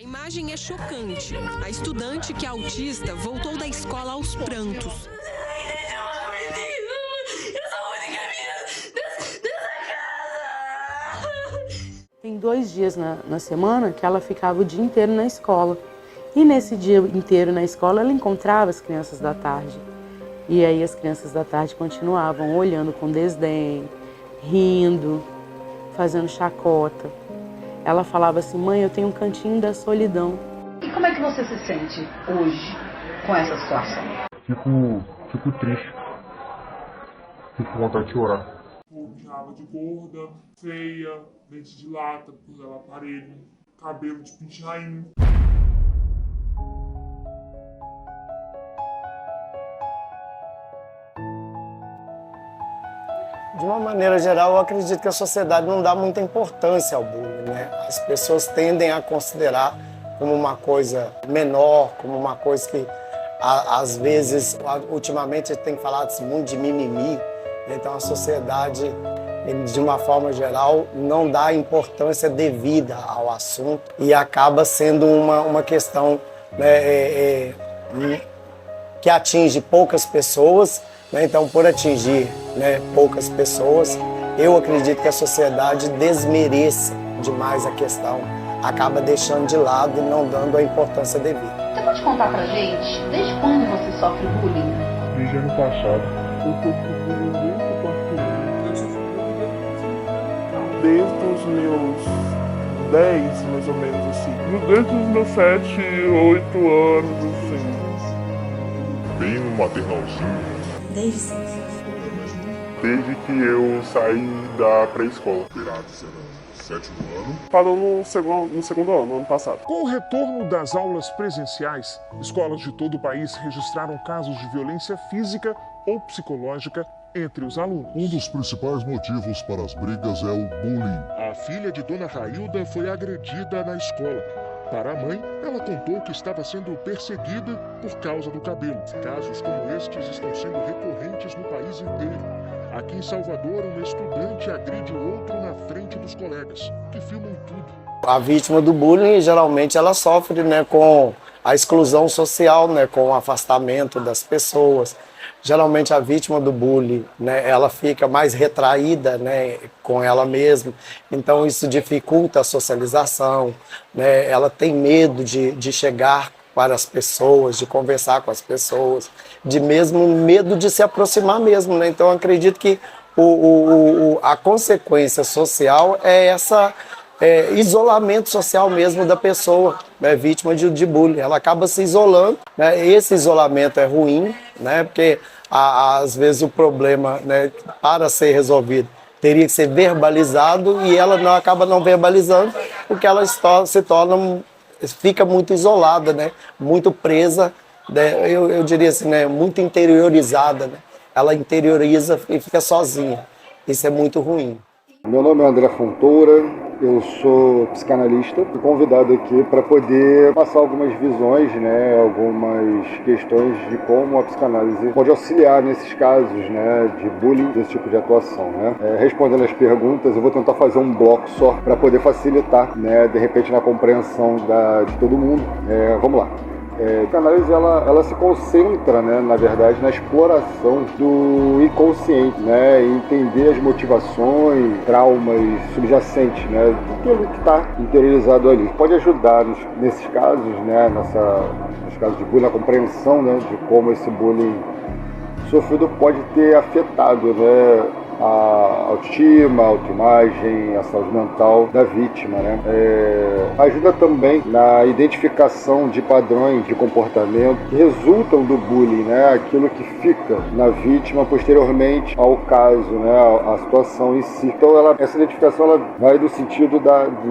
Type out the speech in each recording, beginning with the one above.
A imagem é chocante. A estudante que é autista voltou da escola aos prantos. Tem 2 dias na semana que ela ficava o dia inteiro na escola. E nesse dia inteiro na escola ela encontrava as crianças da tarde. E aí as crianças da tarde continuavam olhando com desdém, rindo, fazendo chacota. Ela falava assim: mãe, eu tenho um cantinho da solidão. E como é que você se sente hoje com essa situação? Fico triste. Fico com vontade de chorar. Me chamava de gorda, feia, dente de lata, por ela aparelho, cabelo de pinchainho. De uma maneira geral, eu acredito que a sociedade não dá muita importância ao bullying, né? As pessoas tendem a considerar como uma coisa menor, como uma coisa que, às vezes, ultimamente tem falado assim, muito de mimimi. Então a sociedade, de uma forma geral, não dá importância devida ao assunto e acaba sendo uma questão, né, que atinge poucas pessoas. Então, por atingir, né, poucas pessoas, eu acredito que a sociedade desmereça demais a questão, acaba deixando de lado e não dando a importância devida. Você pode contar pra gente, desde quando você sofre bullying? Desde ano passado. Eu sofri bullying desde que eu passei. Eu sofri bullying desde os meus 10, mais ou menos assim. Desde os meus 7, 8 anos, assim. Bem no maternalzinho. Desde sempre. Desde que eu saí da pré-escola. Piratas era 7º ano. Parou no segundo ano, ano passado. Com o retorno das aulas presenciais, escolas de todo o país registraram casos de violência física ou psicológica entre os alunos. Um dos principais motivos para as brigas é o bullying. A filha de Dona Railda foi agredida na escola. Para a mãe, ela contou que estava sendo perseguida por causa do cabelo. Casos como estes estão sendo recorrentes no país inteiro. Aqui em Salvador, um estudante agride outro na frente dos colegas, que filmam tudo. A vítima do bullying, geralmente, ela sofre, né, com a exclusão social, né, com o afastamento das pessoas. Geralmente a vítima do bullying, né, ela fica mais retraída, né, com ela mesma, então isso dificulta a socialização, né, ela tem medo de chegar para as pessoas, de conversar com as pessoas, de mesmo medo de se aproximar mesmo, né? Então eu acredito que a consequência social é essa isolamento social mesmo da pessoa, né, vítima de bullying. Ela acaba se isolando, né? Esse isolamento é ruim, né, porque às vezes o problema, né, para ser resolvido teria que ser verbalizado e ela acaba não verbalizando porque ela fica muito isolada, né, muito presa, né, eu diria assim, né, muito interiorizada, né? Ela interioriza e fica sozinha. Isso é muito ruim. Meu nome é André Fontoura, eu sou psicanalista e convidado aqui para poder passar algumas visões, né, algumas questões de como a psicanálise pode auxiliar nesses casos, né, de bullying, desse tipo de atuação, né. Respondendo as perguntas, eu vou tentar fazer um bloco só para poder facilitar, né, de repente na compreensão de todo mundo. Vamos lá. A psicanálise ela se concentra, né, na verdade, na exploração do inconsciente, né, entender as motivações, traumas subjacentes, né, daquilo que está interiorizado ali. Pode ajudar nesses casos, né, nos casos de bullying, a compreensão, né, de como esse bullying sofrido pode ter afetado, né, a autoestima, a autoimagem, a saúde mental da vítima, né? Ajuda também na identificação de padrões de comportamento que resultam do bullying, né? Aquilo que fica na vítima posteriormente ao caso, né? A situação em si. Então, essa identificação ela vai do sentido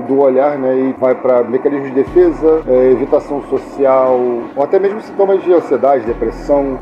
do olhar, né? E vai para mecanismos de defesa, evitação social, ou até mesmo sintomas de ansiedade, depressão.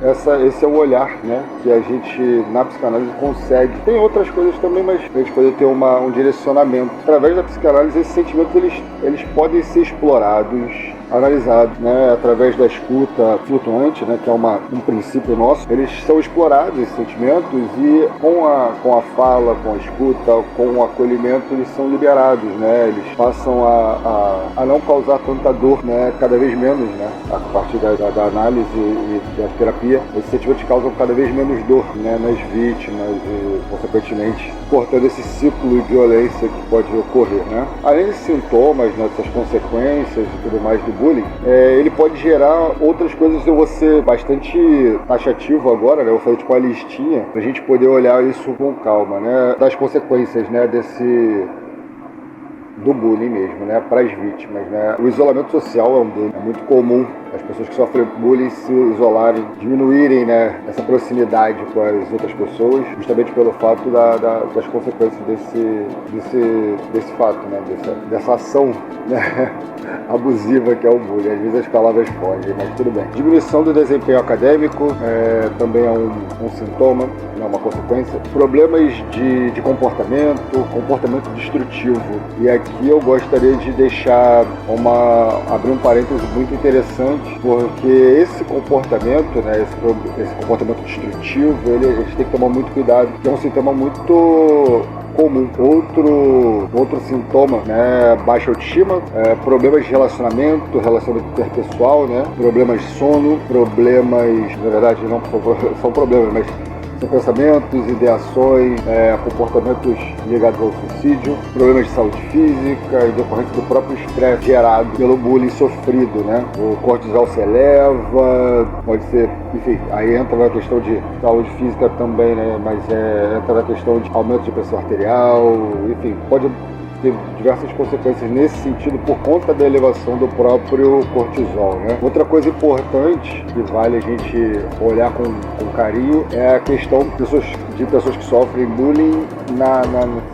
Esse é o olhar, né? Que a gente, na psicanálise, consegue. Tem outras coisas também, mas a gente poder ter um direcionamento. Através da psicanálise, esses sentimentos eles podem ser explorados analisados, né, através da escuta flutuante, né, que é um princípio nosso. Eles são explorados, esses sentimentos, e com a fala, com a escuta, com o acolhimento, eles são liberados, né, eles passam a não causar tanta dor, né, cada vez menos, né, a partir da análise e da terapia. Esses sentimentos causam cada vez menos dor, né, nas vítimas e, consequentemente, cortando esse ciclo de violência que pode ocorrer, né. Além desses sintomas, né, dessas consequências e tudo mais do bullying, ele pode gerar outras coisas. Eu vou ser bastante taxativo agora, né, eu vou fazer tipo uma listinha pra gente poder olhar isso com calma, né, das consequências, né, do bullying mesmo, né, para as vítimas, né. O isolamento social é um deles. É muito comum as pessoas que sofrem bullying se isolarem, diminuírem, né, essa proximidade com as outras pessoas, justamente pelo fato das consequências desse fato, né, dessa ação, né, abusiva que é o bullying. Às vezes as palavras fogem, mas tudo bem. Diminuição do desempenho acadêmico também é um sintoma, né, uma consequência. Problemas de comportamento destrutivo. E aqui eu gostaria de deixar abrir um parêntese muito interessante, porque esse comportamento, né, esse comportamento destrutivo, a gente tem que tomar muito cuidado, porque é um sintoma muito comum. Outro sintoma, né, baixa autoestima, problemas de relacionamento interpessoal, né, problemas de sono, problemas, na verdade não são problemas, mas são pensamentos, ideações, comportamentos ligados ao suicídio, problemas de saúde física e decorrente do próprio estresse gerado pelo bullying sofrido, né? O cortisol se eleva, pode ser, enfim, aí entra na questão de saúde física também, né? Mas entra na questão de aumento de pressão arterial, enfim, pode ter diversas consequências nesse sentido por conta da elevação do próprio cortisol, né? Outra coisa importante que vale a gente olhar com carinho é a questão de pessoas que sofrem bullying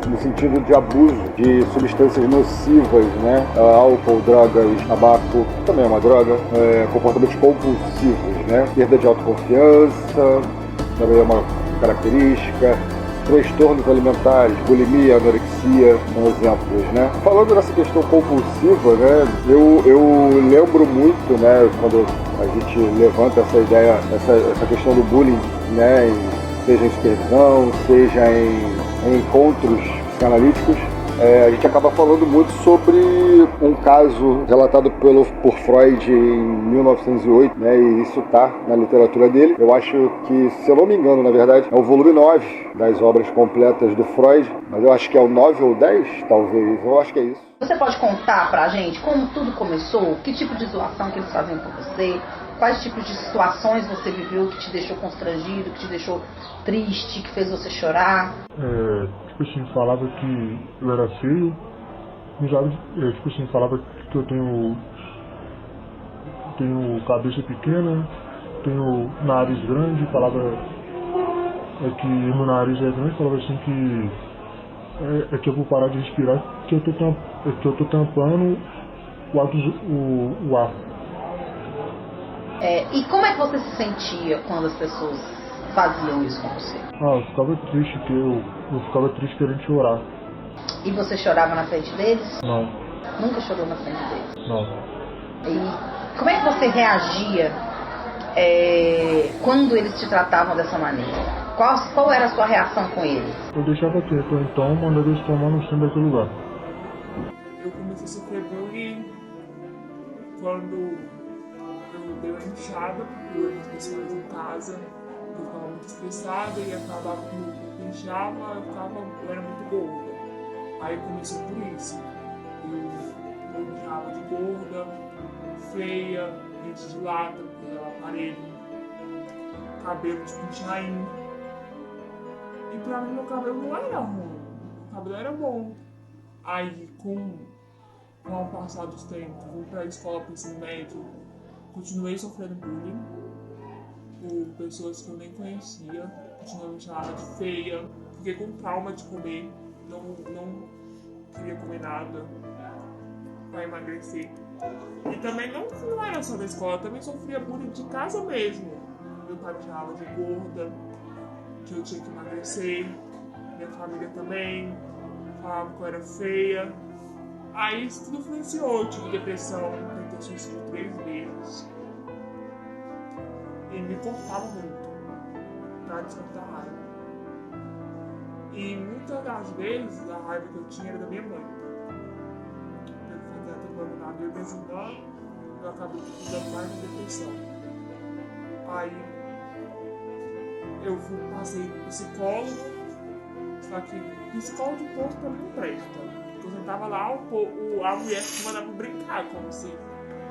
no sentido de abuso de substâncias nocivas, né? Álcool, drogas, tabaco, também é uma droga, comportamentos compulsivos, né? Perda de autoconfiança também é uma característica. Transtornos alimentares, bulimia, anorexia, são exemplos, né? Falando dessa questão compulsiva, né, eu lembro muito, né, quando a gente levanta essa ideia, essa questão do bullying, né, seja em supervisão, seja em encontros psicanalíticos, a gente acaba falando muito sobre um caso relatado por Freud em 1908, né, e isso está na literatura dele. Eu acho que, se eu não me engano, na verdade, é o volume 9 das obras completas do Freud, mas eu acho que é o 9 ou 10, talvez, eu acho que é isso. Você pode contar pra gente como tudo começou? Que tipo de zoação que eles faziam com você? Quais tipos de situações você viveu que te deixou constrangido, que te deixou triste, que fez você chorar? Tipo assim, falava que eu era feio, tipo assim, falava que eu tenho cabeça pequena, tenho nariz grande, falava que meu nariz é grande, falava assim que eu vou parar de respirar, que eu tô tampando o ar. E como é que você se sentia quando as pessoas faziam isso com você? Eu ficava triste, eu ficava triste querendo chorar. E você chorava na frente deles? Não. Nunca chorou na frente deles? Não. E como é que você reagia quando eles te tratavam dessa maneira? Qual era a sua reação com eles? Eu deixava quieto, então mandava eles tomar no centro daquele lugar. Eu comecei a sofrer bullying quando eu dei uma inchada por algumas pessoas em casa. Eu ficava muito estressada e acabava que eu inchava, eu era muito gorda. Aí começou por isso. Eu me chamava de gorda, feia, dente de lata, porque eu era aparelho, cabelo de pinchain. E pra mim meu cabelo não era ruim, o cabelo era bom. Aí com o passar dos tempos, vim pra escola pro ensino médio, continuei sofrendo bullying por pessoas que eu nem conhecia, continuei me chamando de feia, fiquei com trauma de comer, não queria comer nada pra emagrecer. E também não era só da escola, eu também sofria bullying de casa mesmo. Meu pai me chamava de gorda, que eu tinha que emagrecer, minha família também, falava que eu era feia. Aí isso tudo influenciou, eu tive depressão, tentei suicídio 3 vezes. E me cortava muito pra descontar a raiva. E muitas das vezes a raiva que eu tinha era da minha mãe. Eu fazia ter abandonado eu e minhas irmãs, eu acabei ficando mais em depressão. Aí eu passei no psicólogo, só que psicólogo de posto pra mim não presta. Porque eu sentava lá, a mulher que mandava brincar, como se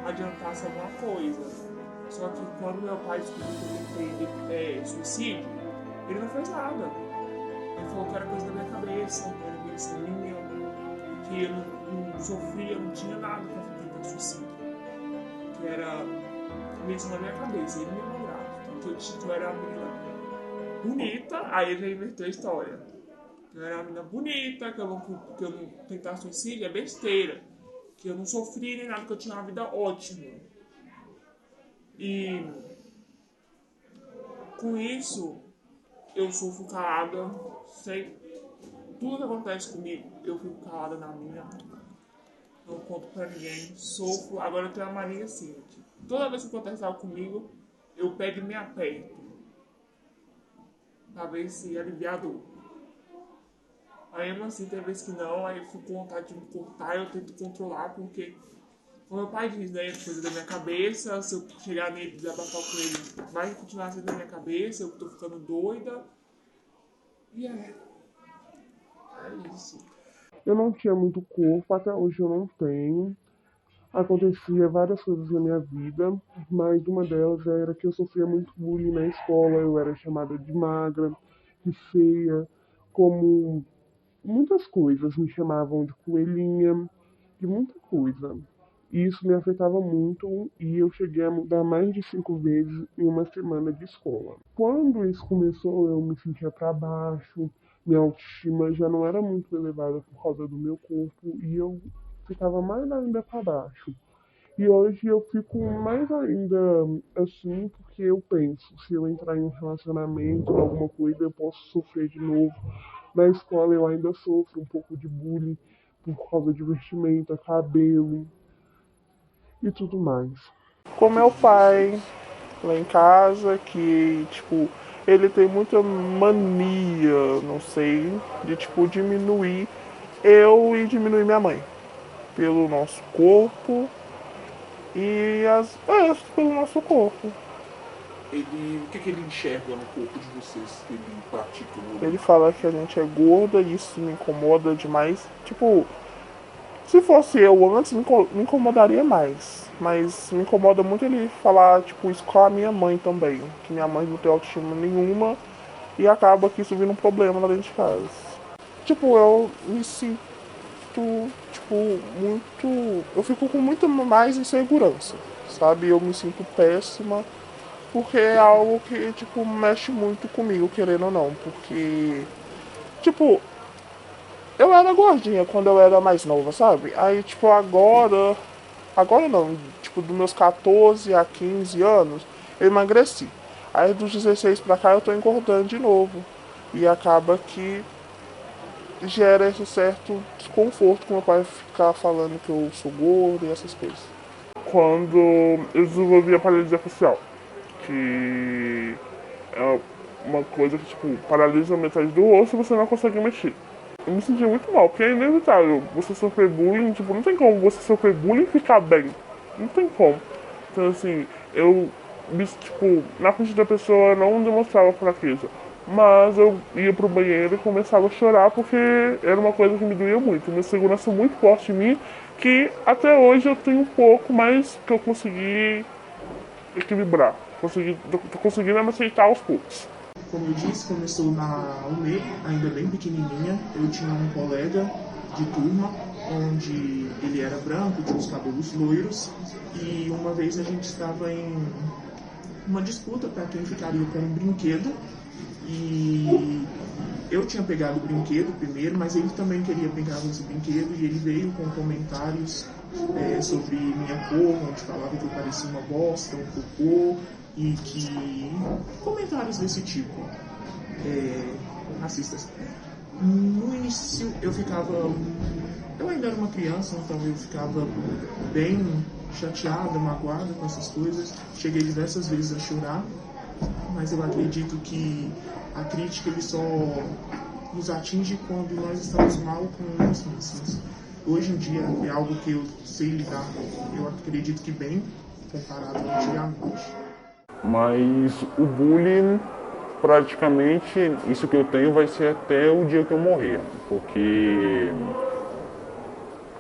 adiantasse alguma coisa. Só que quando meu pai descobriu que eu tentei suicídio, ele não fez nada. Ele falou que era coisa da minha cabeça, que era invenção minha, que eu não sofria, não tinha nada pra tentar suicídio. Que era invenção da minha cabeça, ele me lembrava. Que eu era uma menina bonita, aí ele já inverteu a história. Que eu era uma menina bonita, que eu não tentar suicídio é besteira. Que eu não sofria nem nada, que eu tinha uma vida ótima. E com isso eu sofro calada, sei tudo que acontece comigo, eu fico calada na minha, não conto pra ninguém, sofro. Agora eu tenho uma mania assim, que toda vez que acontece algo comigo, eu pego e me aperto pra ver se aliviar a dor. Aí mesmo assim tem vezes que não, aí eu fico com vontade de me cortar, eu tento controlar, porque como meu pai diz, né, coisa da minha cabeça, se eu chegar nele e desabafar com ele, vai continuar sendo da minha cabeça, eu tô ficando doida. E é isso. Eu não tinha muito corpo, até hoje eu não tenho. Acontecia várias coisas na minha vida, mas uma delas era que eu sofria muito bullying na escola, eu era chamada de magra, de feia, como muitas coisas, me chamavam de coelhinha, de muita coisa. E isso me afetava muito e eu cheguei a mudar mais de 5 vezes em uma semana de escola. Quando isso começou, eu me sentia para baixo, minha autoestima já não era muito elevada por causa do meu corpo e eu ficava mais ainda para baixo. E hoje eu fico mais ainda assim porque eu penso, se eu entrar em um relacionamento, alguma coisa, eu posso sofrer de novo. Na escola eu ainda sofro um pouco de bullying por causa de vestimenta, cabelo e tudo mais. Com meu pai lá em casa, que tipo, ele tem muita mania, não sei, de tipo diminuir eu e diminuir minha mãe pelo nosso corpo e pelo nosso corpo. O que ele enxerga no corpo de vocês que ele pratica? Ele fala que a gente é gorda e isso me incomoda demais. Tipo, se fosse eu antes, me incomodaria mais. Mas me incomoda muito ele falar, tipo, isso com a minha mãe também. Que minha mãe não tem autoestima nenhuma e acaba que isso vira um problema lá dentro de casa. Tipo, eu me sinto, tipo, muito... Eu fico com muito mais insegurança, sabe? Eu me sinto péssima porque é algo que, tipo, mexe muito comigo, querendo ou não. Porque, tipo... Eu era gordinha quando eu era mais nova, sabe? Aí, tipo, agora não, tipo, dos meus 14 a 15 anos, eu emagreci. Aí, dos 16 pra cá, eu tô engordando de novo. E acaba que gera esse certo desconforto com meu pai ficar falando que eu sou gordo e essas coisas. Quando eu desenvolvi a paralisia facial, que é uma coisa que, tipo, paralisa metade do rosto e você não consegue mexer. Eu me senti muito mal, porque é inevitável você sofrer bullying, tipo, não tem como você sofrer bullying e ficar bem. Não tem como. Então, assim, eu, tipo, na frente da pessoa eu não demonstrava fraqueza. Mas eu ia pro banheiro e começava a chorar porque era uma coisa que me doía muito. Minha segurança muito forte em mim, que até hoje eu tenho um pouco, mas que eu consegui equilibrar. Tô conseguindo me aceitar aos poucos. Como eu disse, começou na UNE, ainda bem pequenininha. Eu tinha um colega de turma, onde ele era branco, tinha os cabelos loiros. E uma vez a gente estava em uma disputa para quem ficaria com um brinquedo. E eu tinha pegado o brinquedo primeiro, mas ele também queria brincar com esse brinquedo. E ele veio com comentários sobre minha cor, onde falava que eu parecia uma bosta, um cocô. E que comentários desse tipo, racistas. No início eu ainda era uma criança, então eu ficava bem chateada, magoada com essas coisas. Cheguei diversas vezes a chorar, mas eu acredito que a crítica ele só nos atinge quando nós estamos mal com nós mesmos. Hoje em dia é algo que eu sei lidar, eu acredito que bem, comparado ao antigamente. Mas o bullying, praticamente, isso que eu tenho vai ser até o dia que eu morrer, porque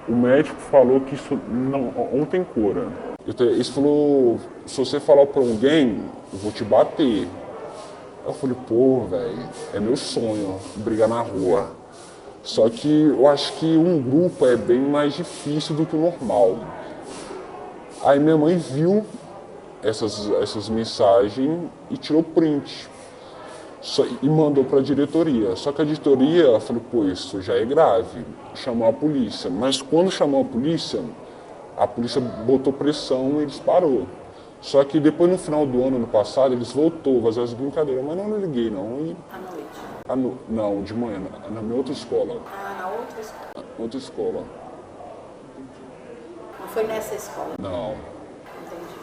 o médico falou que isso não tem cura. Ele falou, se você falar pra alguém, eu vou te bater. Eu falei, pô, velho, é meu sonho brigar na rua. Só que eu acho que um grupo é bem mais difícil do que o normal. Aí minha mãe viu essas mensagens e tirou print. E mandou para a diretoria. Só que a diretoria falou, pô, isso já é grave. Chamou a polícia. Mas quando chamou a polícia botou pressão e eles parou. Só que depois, no final do ano passado, eles voltou a fazer as brincadeiras. Mas não liguei, não. E... À noite? Não, de manhã, na minha outra escola. Ah, na outra escola? Outra escola. Não foi nessa escola? Não. Entendi.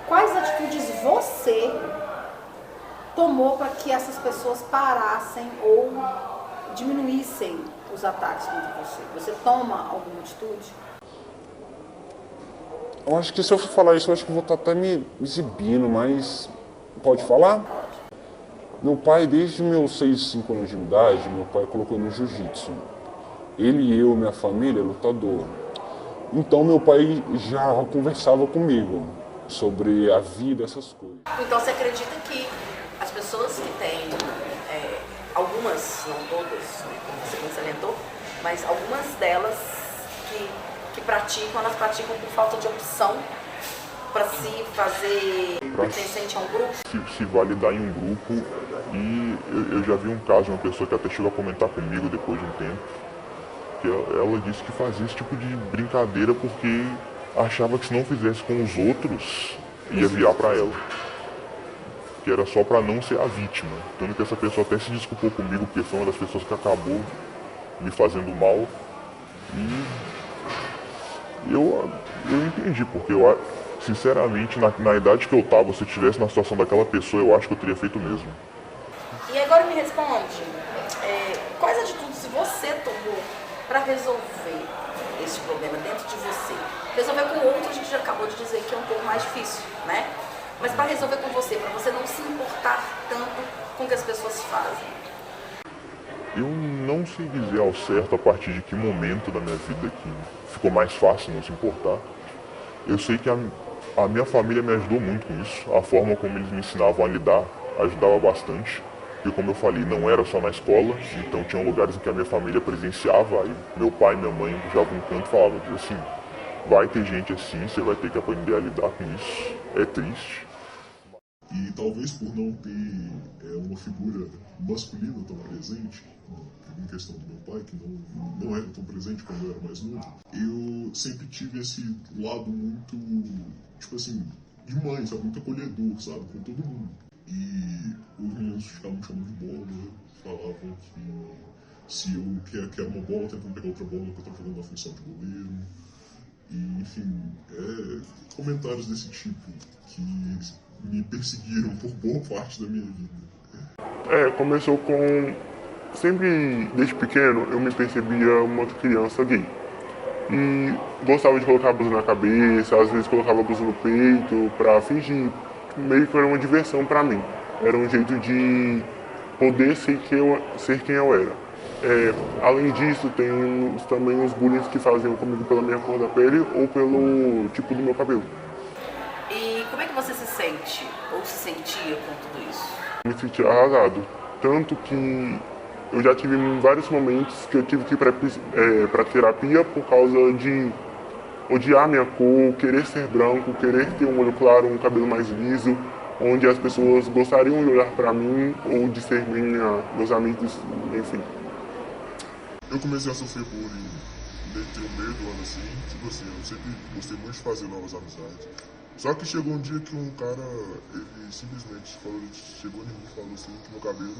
Quais atitudes você tomou para que essas pessoas parassem ou diminuíssem os ataques contra você? Você toma alguma atitude? Eu acho que se eu for falar isso, eu acho que eu vou estar até me exibindo, mas pode falar? Pode. Meu pai, desde meus 6, 5 anos de idade, meu pai colocou no jiu-jitsu. Ele e eu, minha família, é lutador. Então meu pai já conversava comigo sobre a vida, essas coisas. Então você acredita que as pessoas que têm, algumas, não todas, como você salientou, mas algumas delas que praticam, elas praticam por falta de opção para se fazer pertencente a um grupo? Se validar em um grupo, e eu já vi um caso de uma pessoa que até chegou a comentar comigo depois de um tempo, que ela disse que fazia esse tipo de brincadeira porque achava que se não fizesse com os outros, ia virar para ela. Que era só para não ser a vítima. Tanto que essa pessoa até se desculpou comigo, porque foi uma das pessoas que acabou me fazendo mal. E eu entendi, porque eu, sinceramente, na idade que eu tava, se eu estivesse na situação daquela pessoa, eu acho que eu teria feito o mesmo. E agora me responde, quais atitudes você tomou para resolver esse problema dentro de você? Resolver com o outro, a gente já acabou de dizer que é um pouco mais difícil, né? Mas para resolver com você, para você não se importar tanto com o que as pessoas fazem. Eu não sei dizer ao certo a partir de que momento da minha vida que ficou mais fácil não se importar. Eu sei que a minha família me ajudou muito com isso. A forma como eles me ensinavam a lidar ajudava bastante. E como eu falei, não era só na escola, então tinham lugares em que a minha família presenciava, aí meu pai e minha mãe puxavam um canto e falavam assim, vai ter gente assim, você vai ter que aprender a lidar com isso, é triste. E talvez por não ter uma figura masculina tão presente, em questão do meu pai, que não era tão presente quando eu era mais novo, eu sempre tive esse lado muito, tipo assim, de mãe, sabe, muito acolhedor, sabe, com todo mundo. E os meninos ficavam me chamando de bola, falavam que se eu quero uma bola, tentando pegar outra bola, que eu estou fazendo a função de goleiro. E, enfim, comentários desse tipo que me perseguiram por boa parte da minha vida. Começou com... Sempre, desde pequeno, eu me percebia uma criança gay. E gostava de colocar a blusa na cabeça, às vezes colocava a blusa no peito pra fingir. Meio que era uma diversão pra mim. Era um jeito de poder ser quem eu era. Além disso, tem também os bullying que faziam comigo pela minha cor da pele ou pelo tipo do meu cabelo. E como é que você se sente, ou se sentia com tudo isso? Me senti arrasado. Tanto que eu já tive vários momentos que eu tive que ir pra terapia por causa de odiar minha cor, querer ser branco, querer ter um olho claro, um cabelo mais liso, onde as pessoas gostariam de olhar pra mim ou de ser meus amigos, enfim. Eu comecei a sofrer bullying desde o meio do ano assim, tipo assim, eu sempre gostei muito de fazer novas amizades. Só que chegou um dia que um cara, ele simplesmente chegou em mim e falou assim que meu cabelo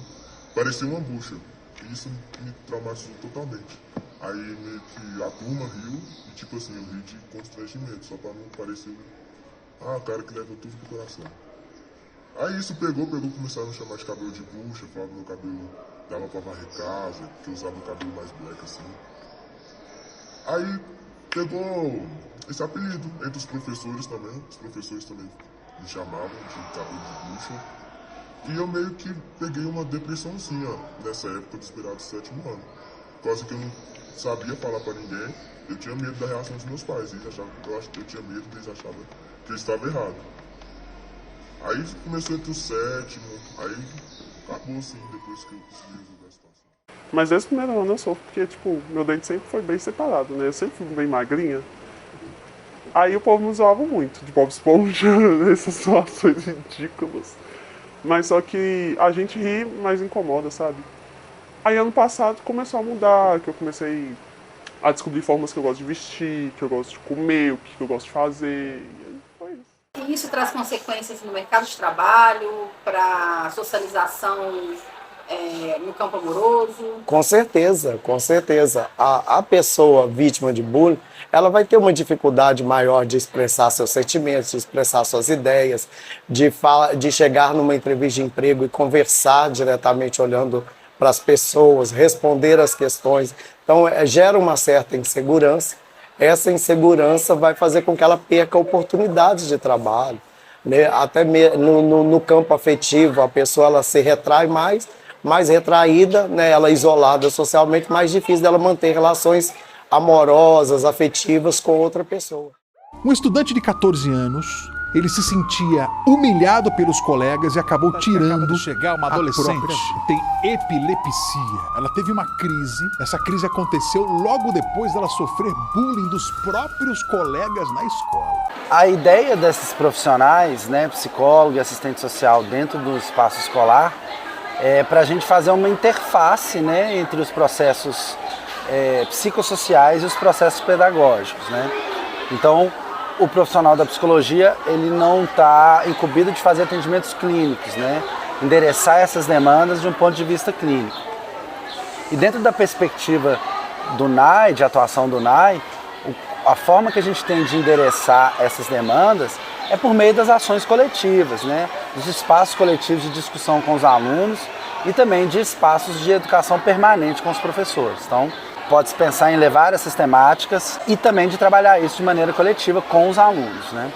parecia uma bucha. E isso me traumatizou totalmente. Aí meio que a turma riu e tipo assim, eu ri de constrangimento, só pra não parecer, o cara que leva tudo pro coração. Aí isso pegou, começaram a me chamar de cabelo de bucha, falavam que meu cabelo dava pra varrer casa, que eu usava o cabelo mais black assim. Aí pegou esse apelido entre os professores também me chamavam de cabelo de bucha. E eu meio que peguei uma depressãozinha nessa época, desesperado do 7º ano. Quase que eu não sabia falar pra ninguém, eu tinha medo da reação dos meus pais, eles achavam que eu tinha medo, eles achavam que eu estava errado. Aí começou entre o 7º, aí acabou assim, depois que eu consegui resolver a situação. Mas desde o primeiro ano eu sofro, porque tipo, meu dente sempre foi bem separado, né? Eu sempre fui bem magrinha. Aí o povo me zoava muito, de Bob Esponja, nessas situações ridículas. Mas só que a gente ri, mas incomoda, sabe? Aí ano passado começou a mudar, que eu comecei a descobrir formas que eu gosto de vestir, que eu gosto de comer, o que eu gosto de fazer. E foi isso. E isso traz consequências no mercado de trabalho, para socialização no campo amoroso? Com certeza, com certeza. A pessoa vítima de bullying, ela vai ter uma dificuldade maior de expressar seus sentimentos, de expressar suas ideias, de chegar numa entrevista de emprego e conversar diretamente olhando para as pessoas, responder as questões. Então, gera uma certa insegurança. Essa insegurança vai fazer com que ela perca oportunidades de trabalho, né? Até no campo afetivo, a pessoa ela se retrai mais retraída, né? Ela isolada socialmente, mais difícil dela manter relações amorosas, afetivas com outra pessoa. Um estudante de 14 anos, ele se sentia humilhado pelos colegas e acabou tirando de chegar uma adolescente tem epilepsia. Ela teve uma crise. Essa crise aconteceu logo depois dela sofrer bullying dos próprios colegas na escola. A ideia desses profissionais, né, psicólogo e assistente social dentro do espaço escolar, é para a gente fazer uma interface, né, entre os processos psicossociais e os processos pedagógicos, né? Então, o profissional da psicologia, ele não está incumbido de fazer atendimentos clínicos, né? Endereçar essas demandas de um ponto de vista clínico. E dentro da perspectiva do NAI, de atuação do NAI, a forma que a gente tem de endereçar essas demandas é por meio das ações coletivas, né? Dos espaços coletivos de discussão com os alunos e também de espaços de educação permanente com os professores. Então, pode-se pensar em levar essas temáticas e também de trabalhar isso de maneira coletiva com os alunos, né?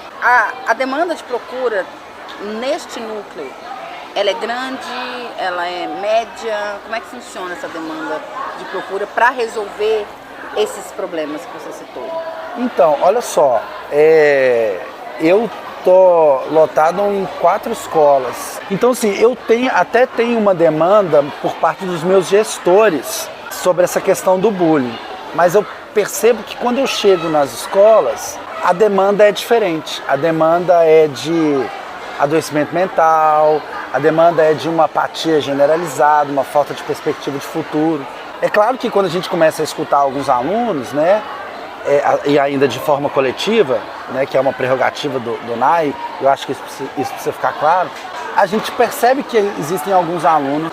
A demanda de procura neste núcleo, ela é grande, ela é média? Como é que funciona essa demanda de procura para resolver esses problemas que você citou? Então, olha só, eu tô lotado em 4 escolas. Então, assim, eu até tenho uma demanda por parte dos meus gestores sobre essa questão do bullying, mas eu percebo que quando eu chego nas escolas, a demanda é diferente. A demanda é de adoecimento mental, a demanda é de uma apatia generalizada, uma falta de perspectiva de futuro. É claro que quando a gente começa a escutar alguns alunos, né, e ainda de forma coletiva, né, que é uma prerrogativa do NAI, eu acho que isso precisa ficar claro, a gente percebe que existem alguns alunos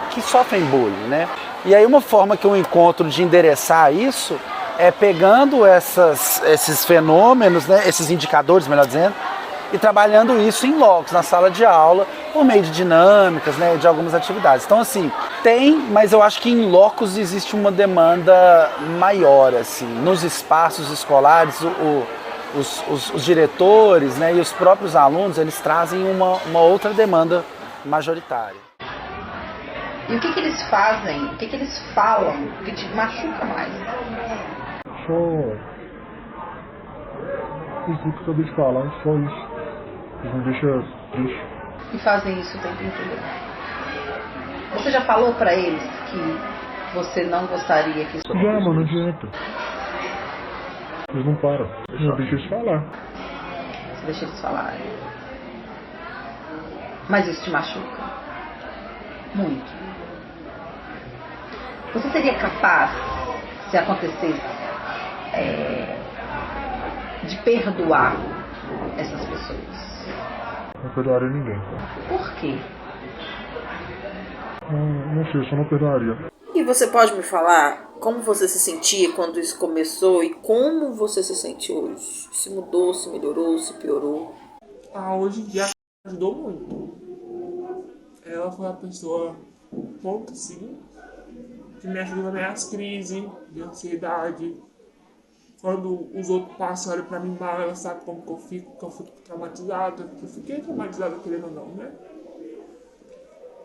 que sofrem bullying, né? E aí uma forma que eu encontro de endereçar isso é pegando esses fenômenos, né, esses indicadores, melhor dizendo, e trabalhando isso em locos, na sala de aula, por meio de dinâmicas, né, de algumas atividades. Então, assim, mas eu acho que em locos existe uma demanda maior, assim. Nos espaços escolares, os diretores, né, e os próprios alunos, eles trazem uma outra demanda majoritária. E o que eles fazem, o que eles falam que te machuca mais? Só isso que eu acabei de falar, só isso. Isso me deixa triste. E fazem isso o tempo inteiro. Você já falou pra eles que você não gostaria que isso... Já, mas não adianta. Eles não param. Eu deixo eles falar. Você deixa eles falarem. Mas isso te machuca? Muito. Você seria capaz, se acontecesse, de perdoar essas pessoas? Não perdoaria ninguém. Por quê? Não sei, eu só não perdoaria. E você pode me falar como você se sentia quando isso começou e como você se sente hoje? Se mudou, se melhorou, se piorou? Hoje em dia ajudou muito. Ela foi a pessoa, ponto sim, que me ajuda nas minhas crises de ansiedade. Quando os outros passam, olham pra mim mal, ela sabe como que eu fico traumatizada. Eu fiquei traumatizada, querendo ou não, né?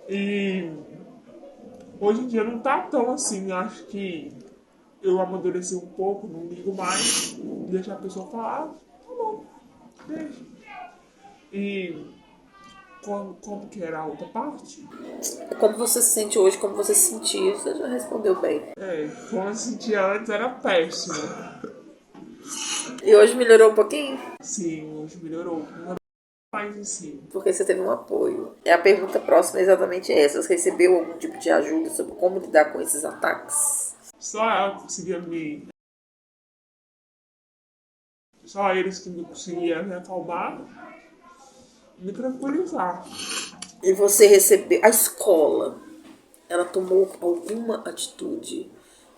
E hoje em dia não tá tão assim. Acho que eu amadureci um pouco, não ligo mais. Deixa a pessoa falar, tá bom, deixa. E como que era a outra parte? Como você se sente hoje, como você se sentia, você já respondeu bem. Como eu se sentia antes era péssimo. E hoje melhorou um pouquinho? Sim, hoje melhorou. Não mais em si. Porque você teve um apoio. E a pergunta próxima é exatamente essa. Você recebeu algum tipo de ajuda sobre como lidar com esses ataques? Só ela conseguia me... Só eles que me conseguiam me acalmar, me tranquilizar. E você recebeu... A escola, ela tomou alguma atitude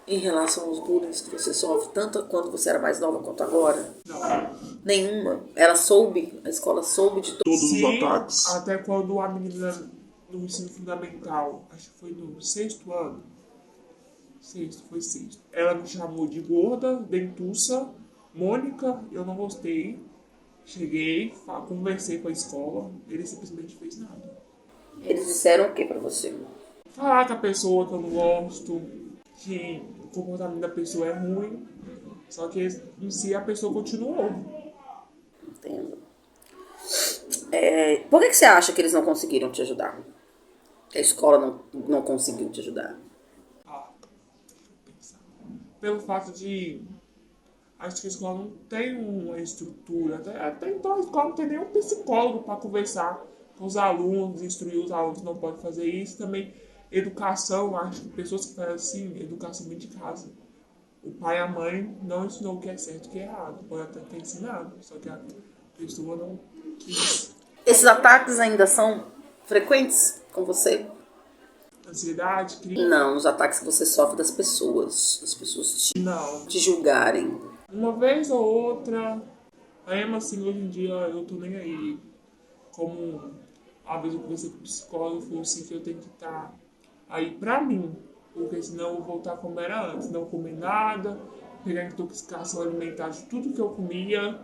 em relação aos bullying que você sofre, tanto quando você era mais nova quanto agora? Não. Nenhuma? Ela soube, a escola soube de todos os ataques? Até quando a menina no ensino fundamental, acho que foi no 6º ano, foi sexto, ela me chamou de gorda, dentuça, Mônica, eu não gostei. Cheguei, conversei com a escola, ele simplesmente fez nada. Eles disseram o que pra você? Falar com a pessoa que eu não gosto, que o comportamento da pessoa é ruim, só que em si a pessoa continuou. Entendo. Por que você acha que eles não conseguiram te ajudar? Que a escola não conseguiu te ajudar? Pelo fato de... Acho que a escola não tem uma estrutura. Até então a escola não tem nenhum psicólogo para conversar com os alunos, instruir os alunos que não podem fazer isso. Também educação, acho que pessoas que fazem assim, educação vem de casa. O pai e a mãe não ensinou o que é certo e o que é errado. Pode até ter ensinado, só que a pessoa não quis. Esses ataques ainda são frequentes com você? Ansiedade, crise? Não, os ataques que você sofre das pessoas. As pessoas te julgarem. Uma vez ou outra, mesmo assim, hoje em dia eu tô nem aí. Como a vez eu conversei com o psicólogo, falou assim que eu tenho que estar aí pra mim, porque senão eu vou voltar como era antes, não comer nada, pegar intoxicação alimentar de tudo que eu comia,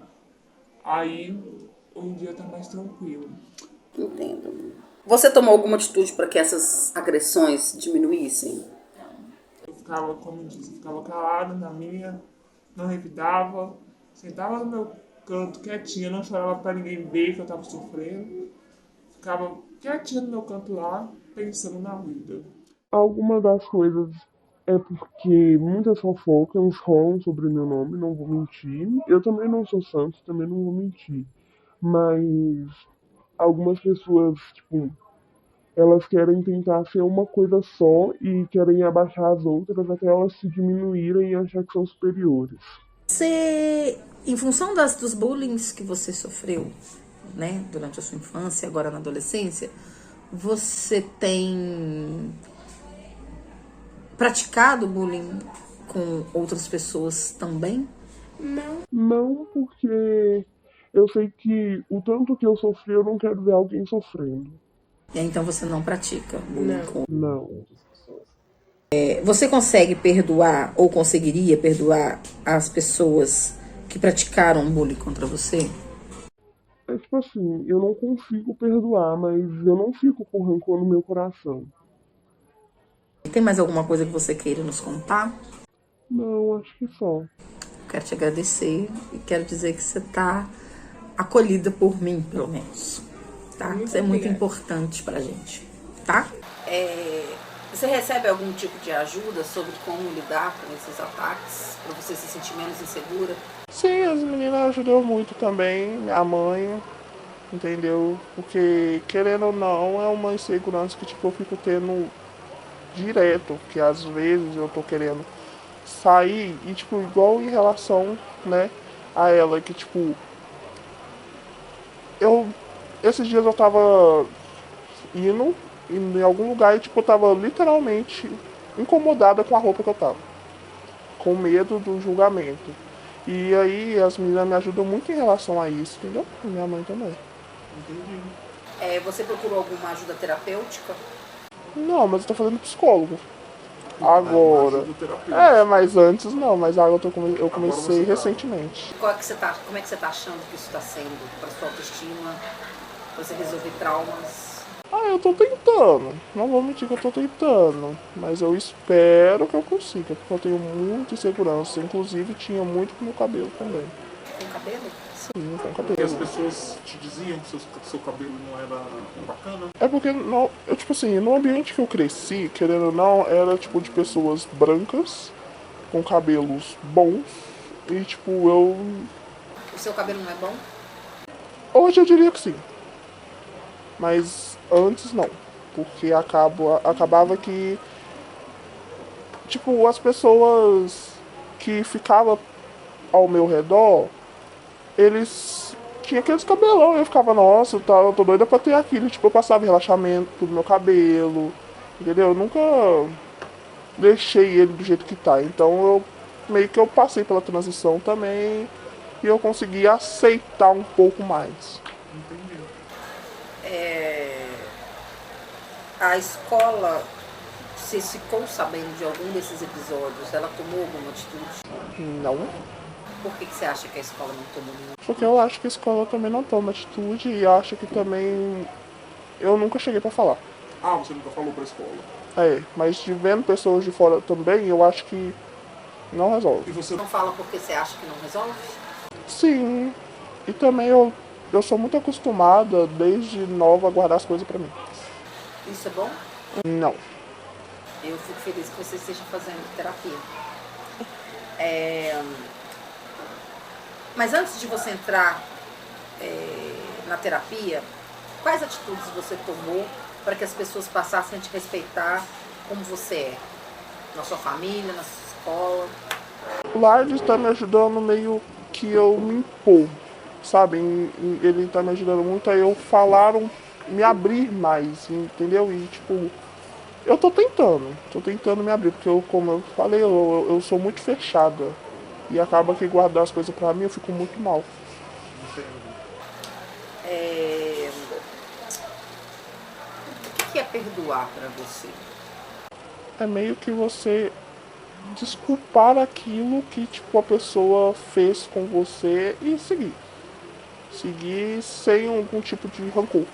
aí hoje em dia tá mais tranquilo. Entendo. Você tomou alguma atitude para que essas agressões diminuíssem? Eu ficava, como eu disse, ficava calada na minha, não revidava, sentava no meu canto quietinha, não chorava pra ninguém ver que eu tava sofrendo. Ficava quietinha no meu canto lá, pensando na vida. Alguma das coisas é porque muitas fofocas rolam sobre o meu nome, não vou mentir. Eu também não sou santo, também não vou mentir. Mas algumas pessoas, tipo, elas querem tentar ser uma coisa só e querem abaixar as outras até elas se diminuírem e achar que são superiores. Você, em função dos bullying que você sofreu, né, durante a sua infância e agora na adolescência, você tem praticado bullying com outras pessoas também? Não, porque eu sei que o tanto que eu sofri, eu não quero ver alguém sofrendo. E então você não pratica bullying com... Não. Você consegue perdoar ou conseguiria perdoar as pessoas que praticaram bullying contra você? É tipo assim, eu não consigo perdoar, mas eu não fico com rancor no meu coração. Tem mais alguma coisa que você queira nos contar? Não, acho que só. Quero te agradecer e quero dizer que você está acolhida por mim, pelo menos. Tá? Isso é muito importante pra gente, tá? Você recebe algum tipo de ajuda sobre como lidar com esses ataques, pra você se sentir menos insegura? Sim, as meninas ajudam muito também, a mãe, entendeu? Porque, querendo ou não, é uma insegurança que tipo, eu fico tendo direto, que às vezes eu tô querendo sair e, tipo, igual em relação, né, a ela, que, tipo, esses dias eu tava indo em algum lugar e, tipo, eu tava literalmente incomodada com a roupa que eu tava. Com medo do julgamento. E aí as meninas me ajudam muito em relação a isso, entendeu? E minha mãe também. Entendi. Você procurou alguma ajuda terapêutica? Não, mas eu tô fazendo psicólogo. Agora. Mas antes não, mas agora eu comecei recentemente. Como é que você tá achando que isso está sendo para sua autoestima? Pra você resolver traumas? Eu tô tentando. Não vou mentir que eu tô tentando. Mas eu espero que eu consiga, porque eu tenho muita insegurança. Inclusive tinha muito com o meu cabelo também. Com cabelo? Sim, com cabelo. E as pessoas te diziam que seu cabelo não era bacana? É porque, tipo assim, no ambiente que eu cresci, querendo ou não, era tipo de pessoas brancas, com cabelos bons, e tipo, O seu cabelo não é bom? Hoje eu diria que sim. Mas antes não. Porque acabava que, tipo, as pessoas que ficavam ao meu redor, eles tinham aqueles cabelão, eu ficava, nossa, eu tô doida pra ter aquilo. Tipo, eu passava relaxamento no meu cabelo, entendeu? Eu nunca deixei ele do jeito que tá. Então eu passei pela transição também e eu consegui aceitar um pouco mais. Entendi. A escola, você ficou sabendo de algum desses episódios? Ela tomou alguma atitude? Não. Por que você acha que a escola não tomou nenhuma? Porque eu acho que a escola também não toma atitude e acho que também eu nunca cheguei pra falar. Você nunca falou pra escola? Mas de vendo pessoas de fora também, eu acho que não resolve. E você não fala porque você acha que não resolve? Sim. E também eu sou muito acostumada, desde nova, a guardar as coisas pra mim. Isso é bom? Não. Eu fico feliz que você esteja fazendo terapia. Mas antes de você entrar na terapia, quais atitudes você tomou para que as pessoas passassem a te respeitar como você é? Na sua família, na sua escola? Lá ele está me ajudando meio que eu me impor, sabe? Ele está me ajudando muito a eu falar, me abrir mais, entendeu? E tipo, eu tô tentando me abrir, porque como eu falei, eu sou muito fechada. E acaba que guardar as coisas pra mim, eu fico muito mal. O que é perdoar pra você? É meio que você desculpar aquilo que tipo, a pessoa fez com você e seguir. Seguir sem algum tipo de rancor.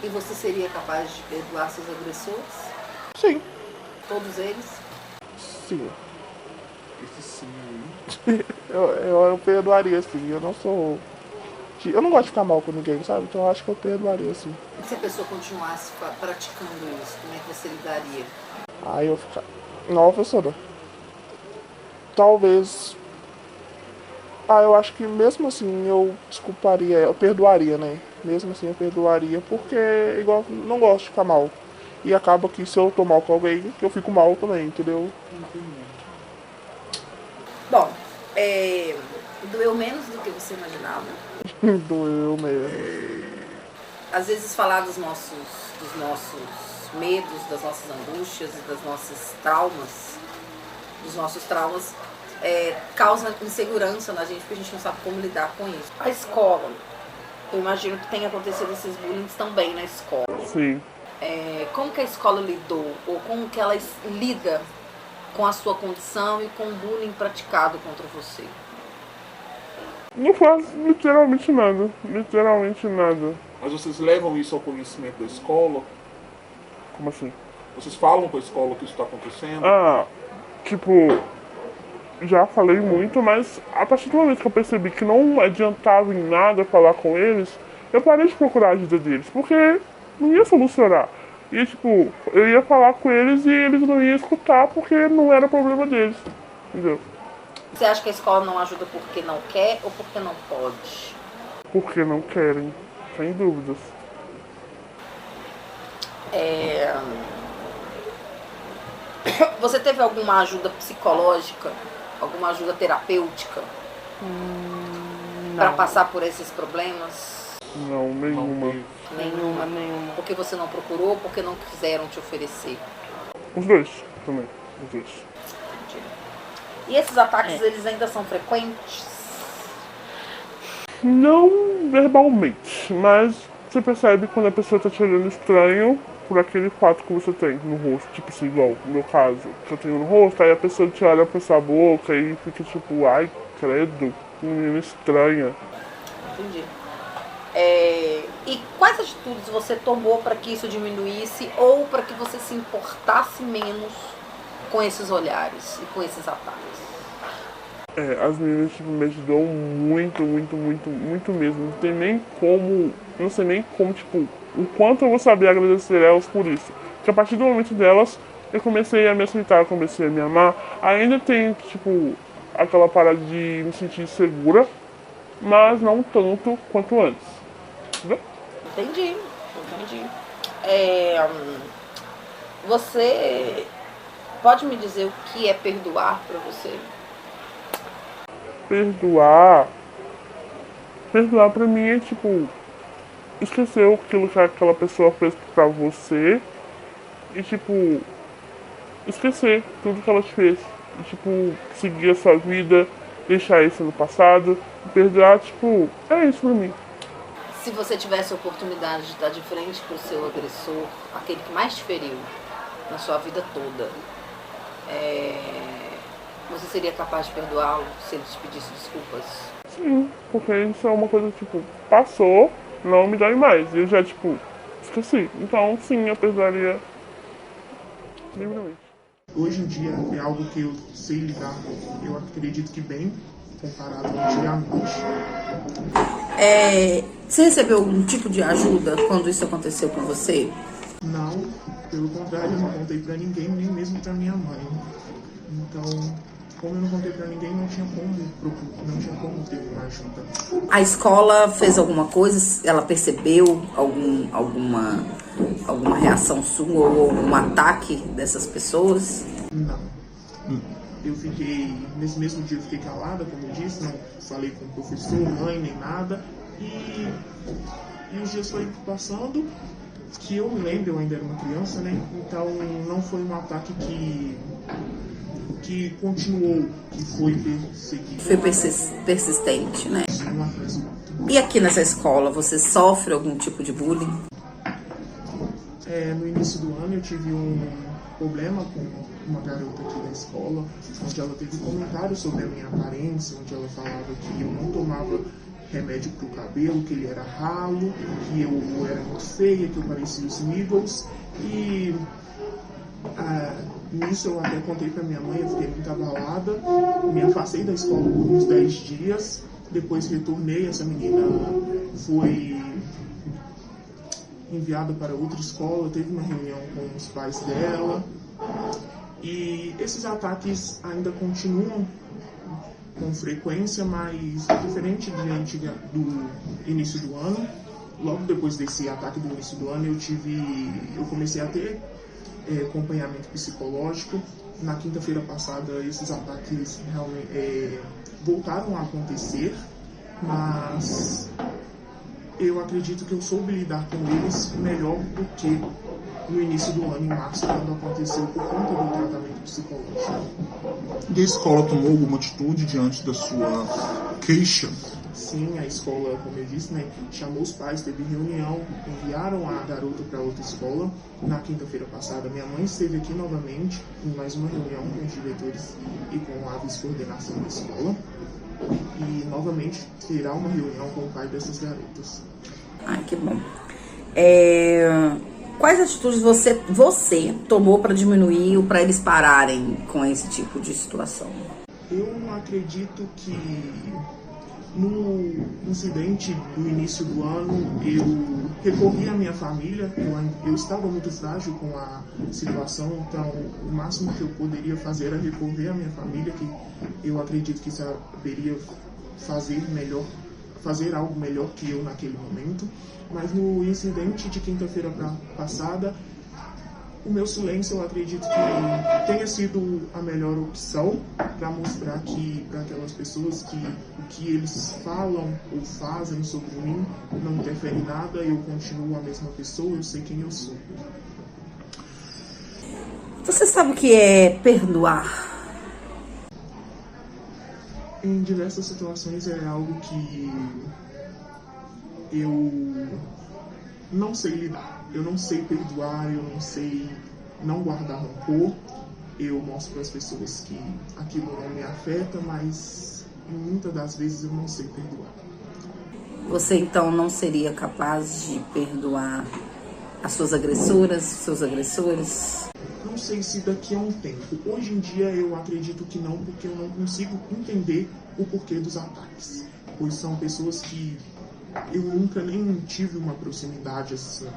E você seria capaz de perdoar seus agressores? Sim. Todos eles? Sim. Esse sim aí. eu perdoaria, sim. Eu não gosto de ficar mal com ninguém, sabe? Então eu acho que eu perdoaria, sim. E se a pessoa continuasse praticando isso, como é que você lidaria? Aí eu ficar. Não, professora. Talvez. Eu acho que mesmo assim eu desculparia, eu perdoaria, né? Mesmo assim eu perdoaria, porque igual não gosto de ficar mal. E acaba que se eu tô mal com alguém, eu fico mal também, entendeu? Bom, doeu menos do que você imaginava? Doeu mesmo. Às vezes falar dos nossos medos, das nossas angústias e dos nossos traumas, causa insegurança na gente, porque a gente não sabe como lidar com isso. A escola, eu imagino que tenha acontecido esses bullying também na escola. Sim. Como que a escola lidou, ou como que ela lida com a sua condição e com o bullying praticado contra você? Não faço literalmente nada. Literalmente nada. Mas vocês levam isso ao conhecimento da escola? Como assim? Vocês falam com a escola que isso está acontecendo? Tipo, já falei muito, mas a partir do momento que eu percebi que não adiantava em nada falar com eles, eu parei de procurar a ajuda deles, porque não ia solucionar. E tipo, eu ia falar com eles e eles não iam escutar porque não era problema deles, entendeu? Você acha que a escola não ajuda porque não quer ou porque não pode? Porque não querem, sem dúvidas. Você teve alguma ajuda psicológica, alguma ajuda terapêutica para passar por esses problemas? Não, nenhuma. Nenhuma. Porque você não procurou ou porque não quiseram te oferecer? Os dois. também, às vezes. E esses ataques, eles ainda são frequentes? Não verbalmente, mas você percebe quando a pessoa tá te olhando estranho por aquele fato que você tem no rosto. Tipo assim, igual no meu caso, que eu tenho no rosto, aí a pessoa te olha pra sua boca e fica tipo, ai, credo, que menina estranha. Entendi. E quais atitudes você tomou para que isso diminuísse ou para que você se importasse menos com esses olhares e com esses ataques? As meninas tipo, me ajudam muito mesmo. Não tem nem como, não sei nem como, tipo, o quanto eu vou saber agradecer elas por isso. Porque a partir do momento delas, eu comecei a me aceitar, comecei a me amar. Ainda tenho, tipo, aquela parada de me sentir segura, mas não tanto quanto antes. Entendeu? Entendi. Você pode me dizer o que é perdoar para você? Perdoar pra mim é tipo esquecer aquilo que aquela pessoa fez pra você e tipo esquecer tudo que ela te fez e tipo seguir a sua vida, deixar isso no passado. Perdoar, tipo, é isso pra mim. Se você tivesse a oportunidade de estar de frente pro seu agressor, aquele que mais te feriu na sua vida toda, você seria capaz de perdoá-lo se ele te pedisse desculpas? Sim, porque isso é uma coisa, tipo, passou, não me dói mais. E eu já, tipo, esqueci. Então, sim, eu perdoaria livremente. Hoje em dia é algo que eu sei lidar, eu acredito que bem, comparado antigamente. Você recebeu algum tipo de ajuda quando isso aconteceu com você? Não, pelo contrário, eu não contei pra ninguém, nem mesmo pra minha mãe. Então, como eu não contei pra ninguém, não tinha como ter uma ajuda. A escola fez alguma coisa? Ela percebeu alguma reação sua ou um ataque dessas pessoas? Não. Eu fiquei, nesse mesmo dia eu fiquei calada, como eu disse, não falei com o professor, mãe, nem nada. E os dias foram passando, que eu me lembro, eu ainda era uma criança, né? Então não foi um ataque que continuou, que foi perseguido. Foi persistente, né? E aqui nessa escola, você sofre algum tipo de bullying? No início do ano eu tive um problema com uma garota aqui da escola, onde ela teve comentários sobre a minha aparência, onde ela falava que eu não tomava remédio pro cabelo, que ele era ralo, que eu era muito feia, que eu parecia os Smeagol. E nisso eu até contei pra minha mãe, eu fiquei muito abalada, me afastei da escola por uns 10 dias, depois retornei, essa menina foi enviada para outra escola, teve uma reunião com os pais dela, e esses ataques ainda continuam com frequência, mas diferente do início do ano. Logo depois desse ataque do início do ano, eu comecei a ter acompanhamento psicológico. Na quinta-feira passada, esses ataques realmente voltaram a acontecer, mas eu acredito que eu soube lidar com eles melhor do que no início do ano, em março, quando aconteceu por conta do tratamento psicológico. E a escola tomou alguma atitude diante da sua queixa? Sim, a escola, como eu disse, né, chamou os pais, teve reunião, enviaram a garota para outra escola. Na quinta-feira passada, minha mãe esteve aqui novamente, em mais uma reunião com os diretores e com a vice-coordenação da escola. E novamente terá uma reunião com o pai dessas garotas. Ai, que bom. Quais atitudes você tomou para diminuir ou para eles pararem com esse tipo de situação? Eu acredito que no incidente do início do ano, eu recorri à minha família, eu estava muito frágil com a situação, então o máximo que eu poderia fazer era recorrer à minha família, que eu acredito que saberia fazer algo melhor que eu naquele momento. Mas no incidente de quinta-feira passada, o meu silêncio, eu acredito que tenha sido a melhor opção para mostrar que para aquelas pessoas que o que eles falam ou fazem sobre mim não interfere em nada, eu continuo a mesma pessoa, eu sei quem eu sou. Você sabe o que é perdoar? Em diversas situações é algo que eu não sei lidar. Eu não sei perdoar, eu não sei não guardar rancor. Eu mostro para as pessoas que aquilo não me afeta, mas muitas das vezes eu não sei perdoar. Você então não seria capaz de perdoar as suas agressoras, os seus agressores? Não sei se daqui a um tempo. Hoje em dia eu acredito que não, porque eu não consigo entender o porquê dos ataques. Pois são pessoas que eu nunca nem tive uma proximidade assim.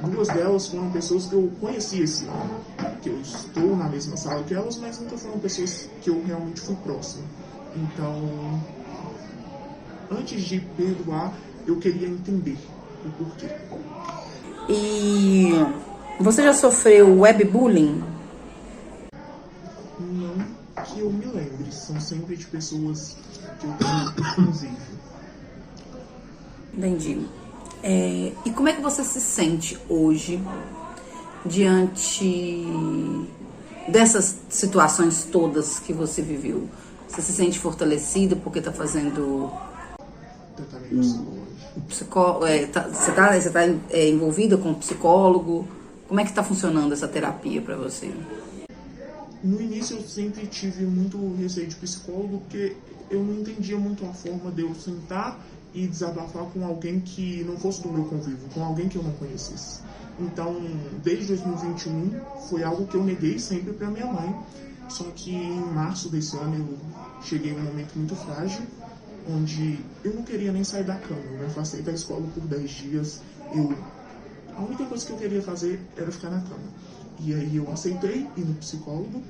Duas delas foram pessoas que eu conheci esse ano, que eu estou na mesma sala que elas, mas nunca foram pessoas que eu realmente fui próximo. Então, antes de perdoar, eu queria entender o porquê. E você já sofreu webbullying? Não que eu me lembre, são sempre de pessoas que eu tenho convívio. Entendi. E como é que você se sente hoje diante dessas situações todas que você viveu? Você se sente fortalecida porque está fazendo você tá envolvida com um psicólogo? Como é que está funcionando essa terapia para você? No início eu sempre tive muito receio de psicólogo, porque eu não entendia muito a forma de eu sentar e desabafar com alguém que não fosse do meu convívio, com alguém que eu não conhecesse. Então, desde 2021, foi algo que eu neguei sempre para minha mãe. Só que em março desse ano eu cheguei em um momento muito frágil, onde eu não queria nem sair da cama. Eu me afastei da escola por 10 dias. A única coisa que eu queria fazer era ficar na cama. E aí eu aceitei ir no psicólogo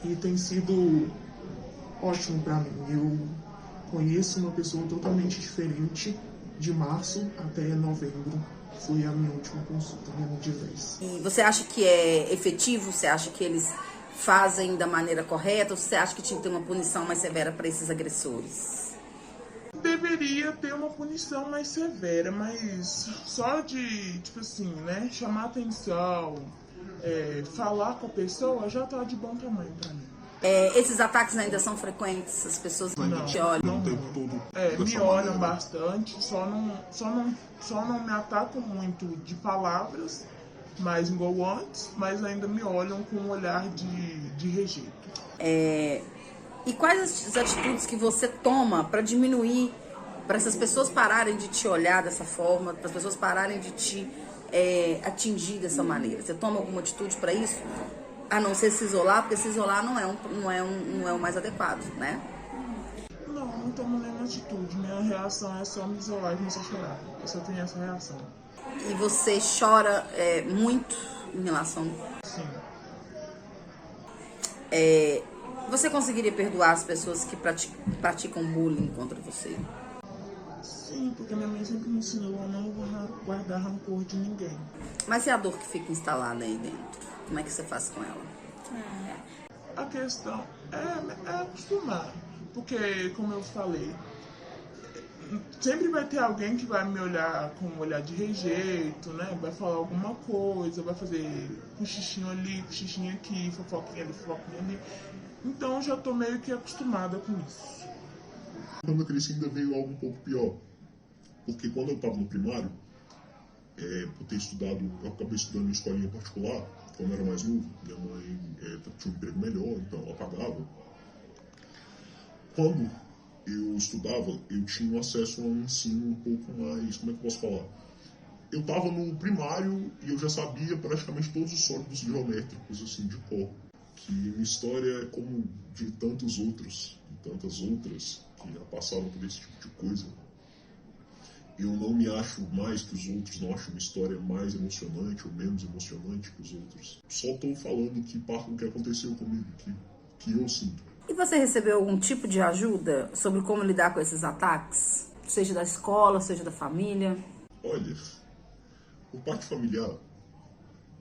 e tem sido ótimo para mim. Eu conheço uma pessoa totalmente diferente de março até novembro. Foi a minha última consulta, mesmo de vez. E você acha que é efetivo? Você acha que eles fazem da maneira correta? Ou você acha que tinha que ter uma punição mais severa para esses agressores? Deveria ter uma punição mais severa, mas só de, tipo assim, né, chamar atenção, falar com a pessoa já tá de bom tamanho pra mim. Esses ataques ainda são frequentes? As pessoas não te olham? Não, me olham bastante, só não me atacam muito de palavras, mas igual antes, mas ainda me olham com um olhar de rejeito. E quais as atitudes que você toma para diminuir, para essas pessoas pararem de te olhar dessa forma, para as pessoas pararem de te atingir dessa maneira? Você toma alguma atitude para isso? A não ser se isolar, porque se isolar não é o mais adequado, né? Não tomo nenhuma atitude. Minha reação é só me isolar e começar a chorar. Eu só tenho essa reação. E você chora muito em relação... Sim. Você conseguiria perdoar as pessoas que praticam bullying contra você? Sim, porque minha mãe sempre me ensinou a não guardar rancor de ninguém. Mas e a dor que fica instalada aí dentro? Como é que você faz com ela? A questão é acostumar. Porque, como eu falei, sempre vai ter alguém que vai me olhar com um olhar de rejeito, né? Vai falar alguma coisa, vai fazer cochichinho ali, cochichinho aqui, fofoquinha ali, fofoquinha ali. Então eu já tô meio que acostumada com isso. Quando eu cresci ainda veio algo um pouco pior. Porque quando eu estava no primário, por ter estudado, eu acabei estudando em escolinha particular, quando eu era mais novo. Minha mãe tinha um emprego melhor, então ela pagava. Quando eu estudava, eu tinha acesso a um ensino um pouco mais, como é que eu posso falar? Eu estava no primário e eu já sabia praticamente todos os sólidos geométricos, assim, de cor. Que minha história é como de tantos outros, e tantas outras que já passaram por esse tipo de coisa. Eu não me acho mais que os outros, não acho uma história mais emocionante ou menos emocionante que os outros. Só estou falando que parte do que aconteceu comigo, que eu sinto. E você recebeu algum tipo de ajuda sobre como lidar com esses ataques? Seja da escola, seja da família? Olha, por parte familiar,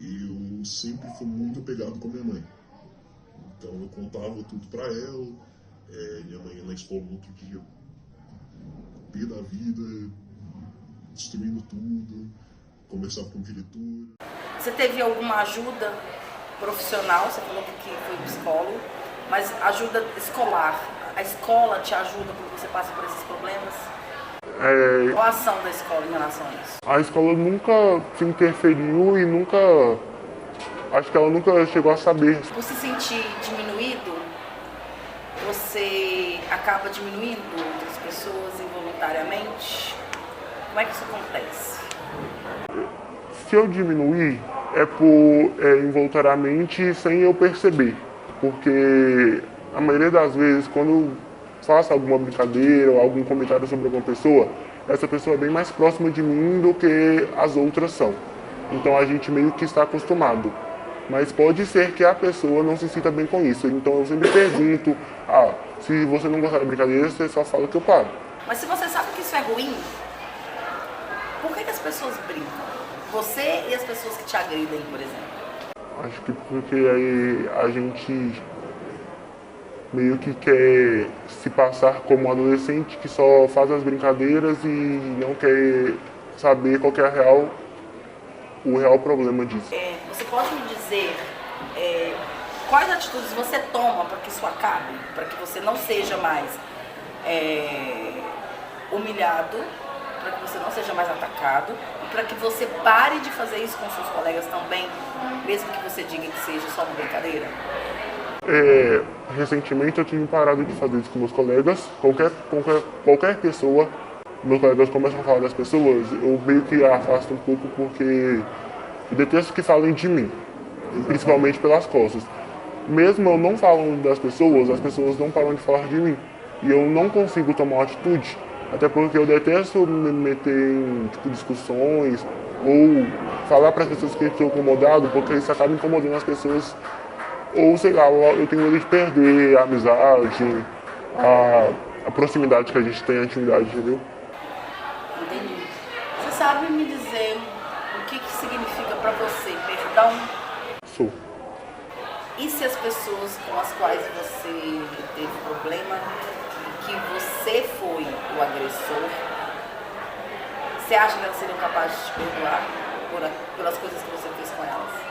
eu sempre fui muito apegado com a minha mãe. Então eu contava tudo pra ela, minha mãe ia na escola no outro dia, pé da vida, destruindo tudo, conversava com o diretor. Você teve alguma ajuda profissional, você falou que foi psicólogo, mas ajuda escolar. A escola te ajuda quando você passa por esses problemas? Qual a ação da escola em relação a isso? A escola nunca se interferiu e nunca... Acho que ela nunca chegou a saber. Por se sentir diminuído, você acaba diminuindo outras pessoas involuntariamente? Como é que isso acontece? Se eu diminuir, é por involuntariamente sem eu perceber. Porque a maioria das vezes, quando eu faço alguma brincadeira ou algum comentário sobre alguma pessoa, essa pessoa é bem mais próxima de mim do que as outras são. Então a gente meio que está acostumado. Mas pode ser que a pessoa não se sinta bem com isso. Então eu sempre pergunto, se você não gostar da brincadeira, você só fala que eu paro. Mas se você sabe que isso é ruim, por que as pessoas brincam? Você e as pessoas que te agridem, por exemplo? Acho que porque aí a gente meio que quer se passar como um adolescente que só faz as brincadeiras e não quer saber qual que é o real problema disso. Você pode me dizer quais atitudes você toma para que isso acabe, para que você não seja mais humilhado, para que você não seja mais atacado e para que você pare de fazer isso com seus colegas também, mesmo que você diga que seja só uma brincadeira? Recentemente eu tinha parado de fazer isso com meus colegas. Qualquer pessoa, meus colegas começam a falar das pessoas, eu meio que afasto um pouco porque eu detesto que falem de mim, principalmente pelas costas. Mesmo eu não falando das pessoas, as pessoas não param de falar de mim. E eu não consigo tomar uma atitude, até porque eu detesto me meter em discussões ou falar para as pessoas que eu estou incomodado, porque isso acaba incomodando as pessoas. Ou sei lá, eu tenho medo de perder a amizade, a proximidade que a gente tem, a intimidade, entendeu? Entendi. Você sabe me dizer o que significa para você perdão? Sou. E se as pessoas com as quais você teve problema, que você foi o agressor, você acha que elas seriam capazes de te perdoar pelas coisas que você fez com elas?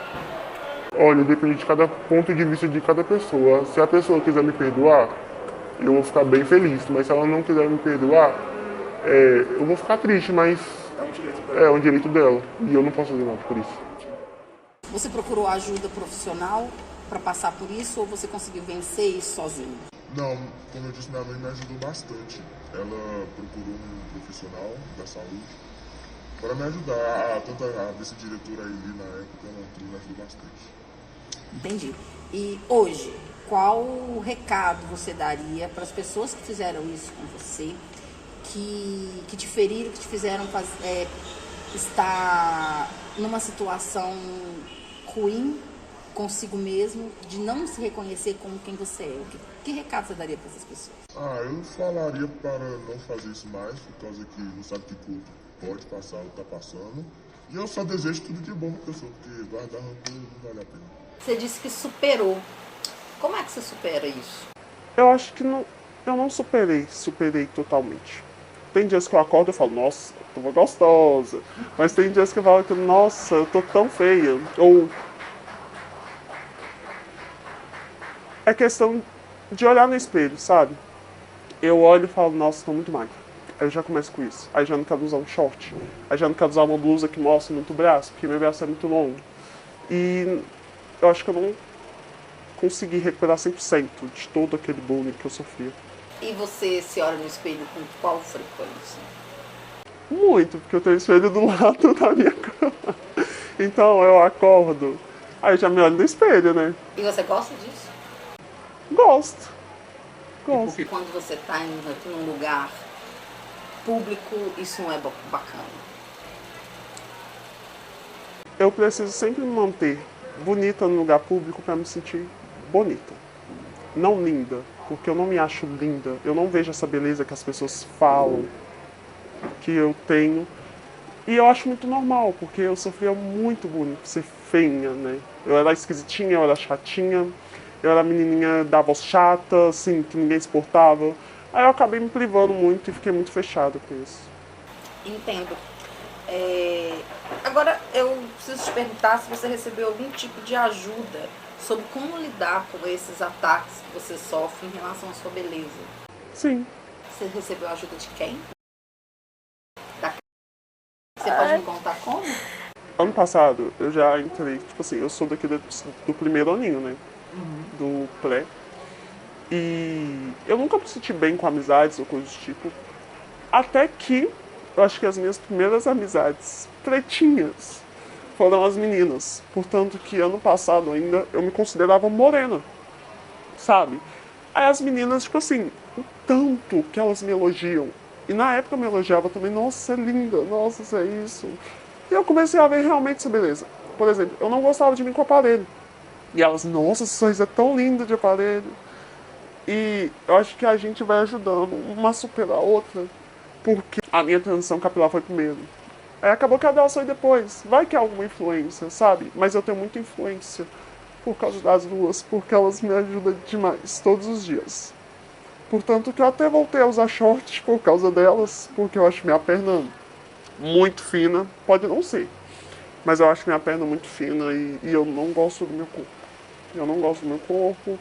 Olha, depende de cada ponto de vista de cada pessoa. Se a pessoa quiser me perdoar, eu vou ficar bem feliz. Mas se ela não quiser me perdoar, eu vou ficar triste, mas é um direito dela. E eu não posso fazer nada por isso. Você procurou ajuda profissional para passar por isso ou você conseguiu vencer isso sozinho? Não, como eu disse, minha mãe me ajudou bastante. Ela procurou um profissional da saúde para me ajudar. Tanto a vice-diretora aí na época, ela me ajudou bastante. Entendi. E hoje, qual recado você daria para as pessoas que fizeram isso com você, que te feriram, que te fizeram estar numa situação ruim consigo mesmo, de não se reconhecer como quem você é? Que recado você daria para essas pessoas? Eu falaria para não fazer isso mais, por causa que não sabe que tudo pode passar ou está passando. E eu só desejo tudo de bom para a pessoa, porque guardar rancor não vale a pena. Você disse que superou. Como é que você supera isso? Eu acho que eu não superei totalmente. Tem dias que eu acordo e falo, nossa, eu tô gostosa. Mas tem dias que eu falo que, nossa, eu tô tão feia. Ou é questão de olhar no espelho, sabe? Eu olho e falo, nossa, tô muito magra. Aí eu já começo com isso. Aí já não quero usar um short. Aí já não quero usar uma blusa que mostra muito o braço, porque meu braço é muito longo. E eu acho que eu não consegui recuperar 100% de todo aquele bullying que eu sofria. E você se olha no espelho com qual frequência? Muito, porque eu tenho espelho do lado da minha cama. Então eu acordo, aí já me olho no espelho, né? E você gosta disso? Gosto. Porque quando você está em um lugar público, isso não é bacana? Eu preciso sempre me manter bonita no lugar público para me sentir bonita. Não linda, porque eu não me acho linda. Eu não vejo essa beleza que as pessoas falam que eu tenho. E eu acho muito normal, porque eu sofria muito bullying por ser feinha, né? Eu era esquisitinha, eu era chatinha, eu era a menininha da voz chata, assim, que ninguém suportava. Aí eu acabei me privando muito e fiquei muito fechada com isso. Entendo. Agora, eu preciso te perguntar se você recebeu algum tipo de ajuda sobre como lidar com esses ataques que você sofre em relação à sua beleza. Sim. Você recebeu ajuda de quem? Você pode me contar como? Ano passado, eu já entrei, tipo assim, eu sou daqui do primeiro aninho, né? Do pré. E eu nunca me senti bem com amizades ou coisas do tipo. Até que eu acho que as minhas primeiras amizades pretinhas foram as meninas. Portanto que ano passado ainda eu me considerava morena, sabe? Aí as meninas, tipo assim, o tanto que elas me elogiam. E na época eu me elogiava também, nossa, você é linda, nossa, você é isso. E eu comecei a ver realmente essa beleza. Por exemplo, eu não gostava de mim com aparelho. E elas, nossa, esse sorriso é tão lindo de aparelho. E eu acho que a gente vai ajudando uma a superar a outra. Porque a minha transição capilar foi primeiro. Aí acabou que a dela foi depois. Vai que há alguma influência, sabe? Mas eu tenho muita influência por causa das duas. Porque elas me ajudam demais, todos os dias. Portanto que eu até voltei a usar shorts por causa delas. Porque eu acho minha perna muito fina. Pode não ser. Mas eu acho minha perna muito fina e eu não gosto do meu corpo. Eu não gosto do meu corpo.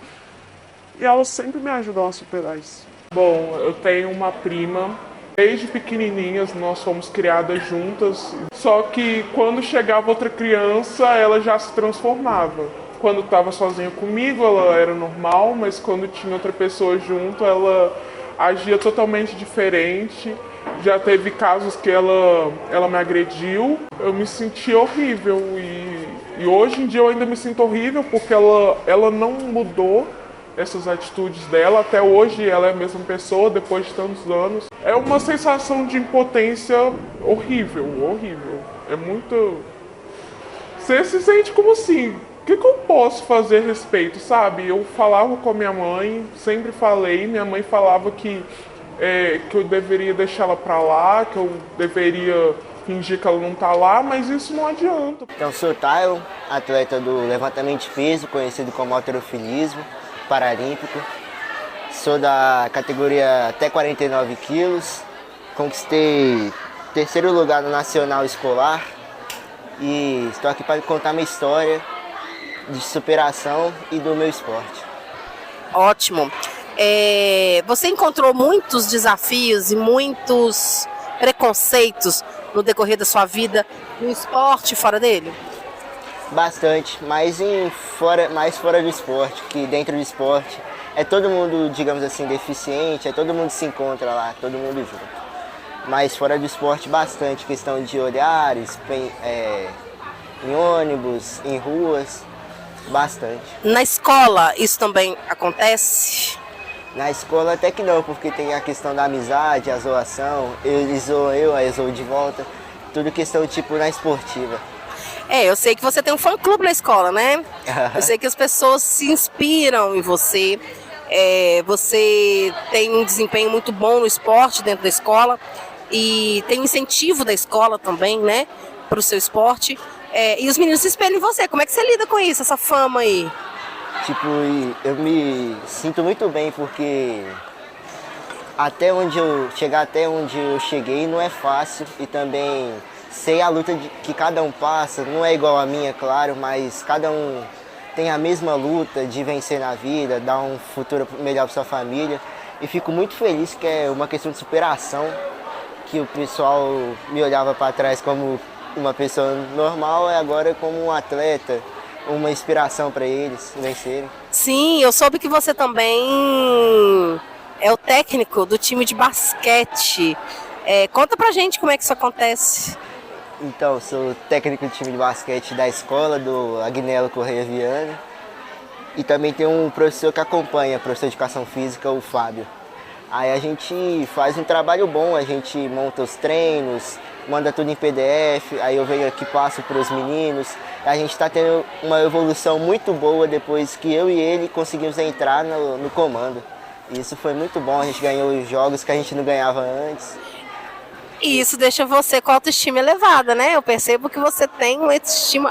E elas sempre me ajudam a superar isso. Bom, eu tenho uma prima. Desde pequenininhas nós fomos criadas juntas. Só que quando chegava outra criança, ela já se transformava. Quando estava sozinha comigo, ela era normal. Mas quando tinha outra pessoa junto, ela agia totalmente diferente. Já teve casos que ela me agrediu. Eu me senti horrível. E hoje em dia eu ainda me sinto horrível porque ela não mudou essas atitudes dela. Até hoje ela é a mesma pessoa, depois de tantos anos. É uma sensação de impotência horrível, horrível. É muito... Você se sente como assim? O que eu posso fazer a respeito, sabe? Eu falava com a minha mãe, sempre falei. Minha mãe falava que eu deveria deixar ela pra lá, que eu deveria fingir que ela não tá lá, mas isso não adianta. Então, sou Taio, atleta do levantamento de peso, conhecido como halterofilismo paralímpico. Sou da categoria até 49 quilos. Conquistei terceiro lugar no Nacional Escolar. E estou aqui para contar minha história de superação e do meu esporte. Ótimo. Você encontrou muitos desafios e muitos preconceitos no decorrer da sua vida no esporte fora dele? Bastante, mais fora do esporte, que dentro do esporte é todo mundo, digamos assim, deficiente, todo mundo se encontra lá, todo mundo junto. Mas fora do esporte, bastante, questão de olhares, em ônibus, em ruas, bastante. Na escola isso também acontece? Na escola até que não, porque tem a questão da amizade, a zoação, eles zoam aí eu zoo de volta, tudo questão tipo na esportiva. Eu sei que você tem um fã-clube na escola, né? Eu sei que as pessoas se inspiram em você. Você tem um desempenho muito bom no esporte dentro da escola e tem incentivo da escola também, né? Para o seu esporte. E os meninos se espelham em você. Como é que você lida com isso, essa fama aí? Tipo, eu me sinto muito bem porque chegar até onde eu cheguei não é fácil e também sei a luta que cada um passa, não é igual a minha, claro, mas cada um tem a mesma luta de vencer na vida, dar um futuro melhor para sua família. E fico muito feliz que é uma questão de superação, que o pessoal me olhava para trás como uma pessoa normal e agora como um atleta, uma inspiração para eles vencerem. Sim, eu soube que você também é o técnico do time de basquete. Conta pra gente como é que isso acontece. Então, sou técnico do time de basquete da escola, do Agnello Correia Viana. E também tem um professor que acompanha, professor de educação física, o Fábio. Aí a gente faz um trabalho bom, a gente monta os treinos, manda tudo em PDF, aí eu venho aqui, passo para os meninos. A gente está tendo uma evolução muito boa depois que eu e ele conseguimos entrar no comando. E isso foi muito bom, a gente ganhou os jogos que a gente não ganhava antes. E isso deixa você com a autoestima elevada, né? Eu percebo que você tem uma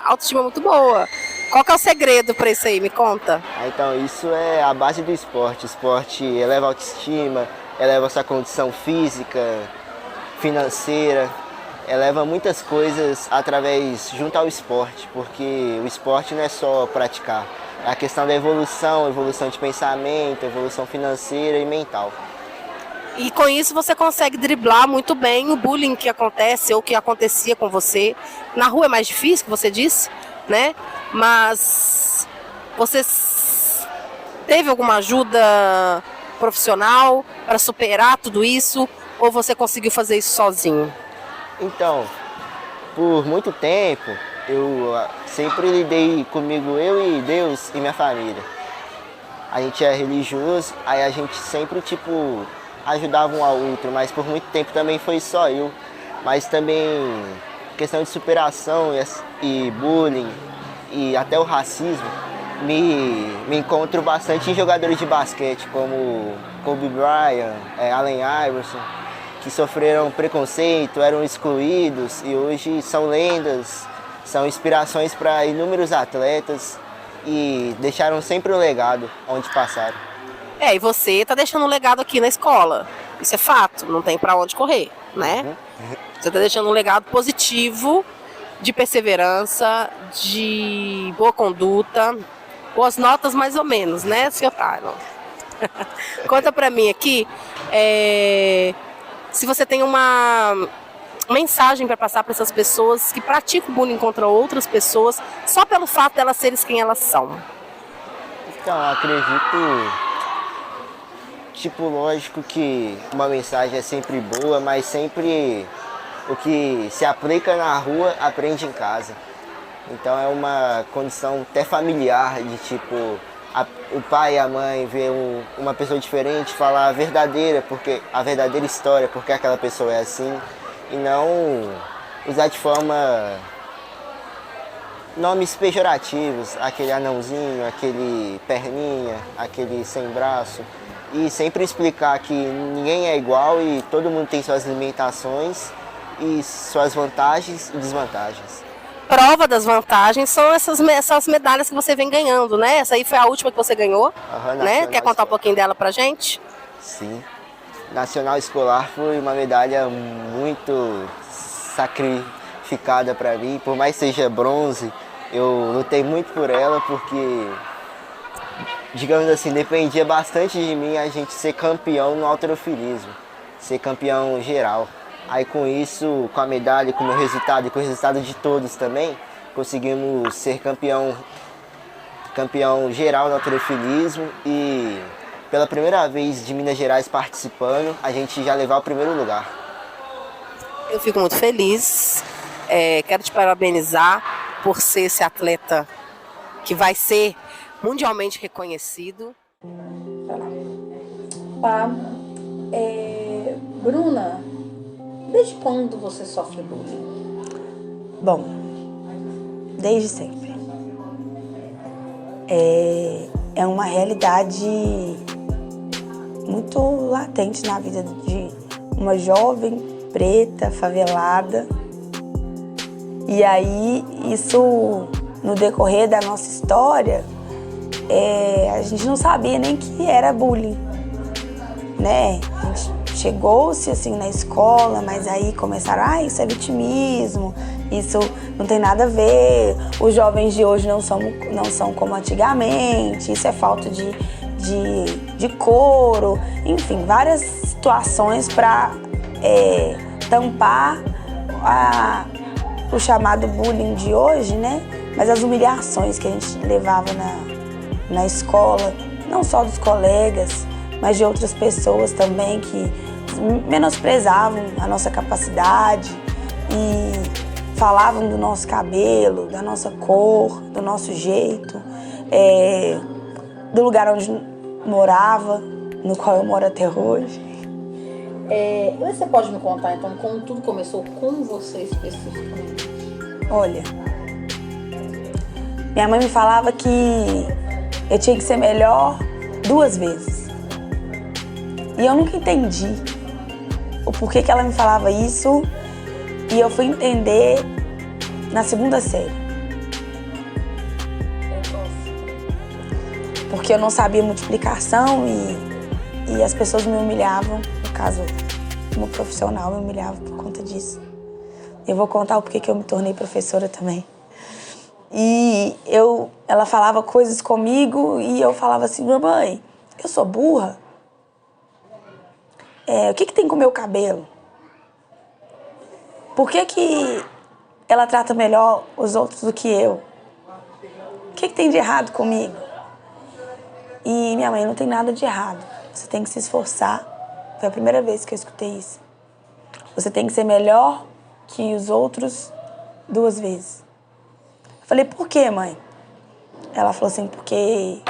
autoestima muito boa. Qual que é o segredo para isso aí? Me conta. Então, isso é a base do esporte. O esporte eleva a autoestima, eleva a sua condição física, financeira. eleva muitas coisas junto ao esporte, porque o esporte não é só praticar, é a questão da evolução de pensamento, evolução financeira e mental. E com isso você consegue driblar muito bem o bullying que acontece ou que acontecia com você. Na rua é mais difícil, que você disse, né? Mas você teve alguma ajuda profissional para superar tudo isso ou você conseguiu fazer isso sozinho? Então, por muito tempo, eu sempre lidei comigo, eu e Deus e minha família. A gente é religioso, aí a gente sempre, ajudava um ao outro, mas por muito tempo também foi só eu. Mas também questão de superação e bullying e até o racismo, me encontro bastante em jogadores de basquete, como Kobe Bryant, Allen Iverson, que sofreram preconceito, eram excluídos e hoje são lendas, são inspirações para inúmeros atletas e deixaram sempre um legado onde passaram. E você está deixando um legado aqui na escola, isso é fato, não tem para onde correr, né? Você está deixando um legado positivo, de perseverança, de boa conduta, boas notas mais ou menos, né, Sr. Tylon? Conta para mim aqui, se você tem uma mensagem para passar para essas pessoas que praticam bullying contra outras pessoas só pelo fato de elas serem quem elas são. Então, acredito, lógico que uma mensagem é sempre boa, mas sempre o que se aplica na rua, aprende em casa. Então é uma condição até familiar de o pai e a mãe ver uma pessoa diferente, falar a verdadeira história, porque aquela pessoa é assim, e não usar de forma nomes pejorativos, aquele anãozinho, aquele perninha, aquele sem braço, e sempre explicar que ninguém é igual e todo mundo tem suas limitações e suas vantagens e desvantagens. Prova das vantagens são essas medalhas que você vem ganhando, né? Essa aí foi a última que você ganhou, né? Quer contar um pouquinho dela pra gente? Sim. Nacional Escolar foi uma medalha muito sacrificada para mim. Por mais que seja bronze, eu lutei muito por ela porque, digamos assim, dependia bastante de mim a gente ser campeão no halterofilismo, ser campeão geral. Aí com isso, com a medalha, com o meu resultado e com o resultado de todos também, conseguimos ser campeão geral no halterofilismo e pela primeira vez de Minas Gerais participando, a gente já levar o primeiro lugar. Eu fico muito feliz, quero te parabenizar por ser esse atleta que vai ser mundialmente reconhecido. Bruna, desde quando você sofre bullying? Bom, desde sempre. É uma realidade muito latente na vida de uma jovem preta, favelada. E aí, isso, no decorrer da nossa história, a gente não sabia nem que era bullying, né? A gente chegou-se assim na escola, mas aí começaram, isso é vitimismo, isso não tem nada a ver, os jovens de hoje não são como antigamente, isso é falta de couro, enfim, várias situações para tampar o chamado bullying de hoje, né? Mas as humilhações que a gente levava na escola, não só dos colegas, mas de outras pessoas também que menosprezavam a nossa capacidade e falavam do nosso cabelo, da nossa cor, do nosso jeito, do lugar onde morava, no qual eu moro até hoje. Você pode me contar então como tudo começou com você especificamente? Olha, minha mãe me falava que eu tinha que ser melhor 2 vezes. E eu nunca entendi o porquê que ela me falava isso, e eu fui entender na 2ª série. Porque eu não sabia multiplicação e as pessoas me humilhavam, no caso, como profissional, me humilhavam por conta disso. Eu vou contar o porquê que eu me tornei professora também. E ela falava coisas comigo e eu falava assim, mamãe, eu sou burra? O que tem com o meu cabelo? Por que ela trata melhor os outros do que eu? O que tem de errado comigo? E minha mãe, não tem nada de errado. Você tem que se esforçar. Foi a primeira vez que eu escutei isso. Você tem que ser melhor que os outros 2 vezes. Eu falei, por quê, mãe? Ela falou assim, porque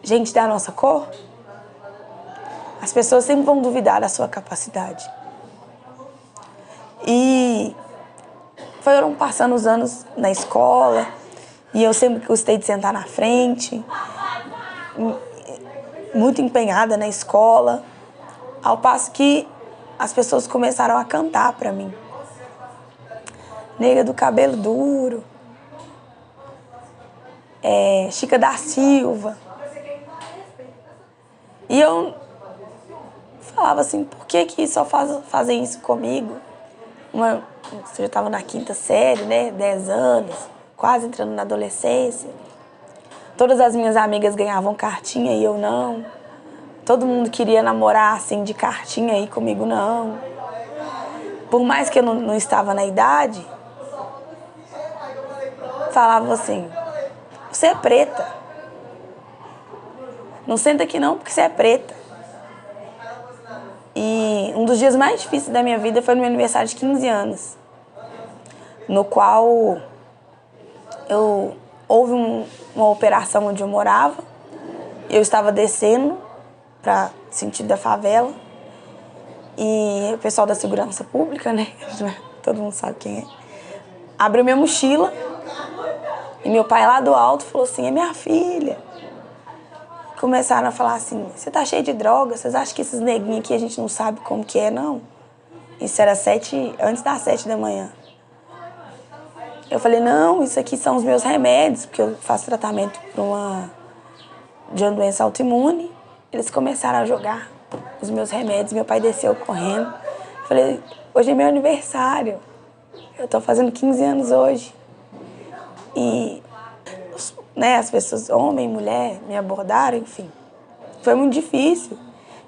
gente da nossa cor, as pessoas sempre vão duvidar da sua capacidade. E foram passando os anos na escola, e eu sempre gostei de sentar na frente, muito empenhada na escola, ao passo que as pessoas começaram a cantar para mim. Nega do cabelo duro, Chica da Silva. E eu falava assim, por que só fazem isso comigo? Eu já estava na 5ª série, né? 10 anos, quase entrando na adolescência. Todas as minhas amigas ganhavam cartinha e eu não. Todo mundo queria namorar assim de cartinha e comigo não. Por mais que eu não estava na idade, falava assim, você é preta. Não senta aqui não, porque você é preta. E um dos dias mais difíceis da minha vida foi no meu aniversário de 15 anos, no qual houve uma operação onde eu morava. Eu estava descendo para sentido da favela e o pessoal da segurança pública, né? Todo mundo sabe quem é. Abriu minha mochila e meu pai lá do alto falou assim, é minha filha. Começaram a falar assim, você tá cheio de droga, vocês acham que esses neguinhos aqui a gente não sabe como que é, não? Isso era antes das 7 da manhã. Eu falei, não, isso aqui são os meus remédios, porque eu faço tratamento de uma doença autoimune. Eles começaram a jogar os meus remédios, meu pai desceu correndo. Eu falei, hoje é meu aniversário, eu tô fazendo 15 anos hoje. E as pessoas, homem, mulher, me abordaram, enfim. Foi muito difícil.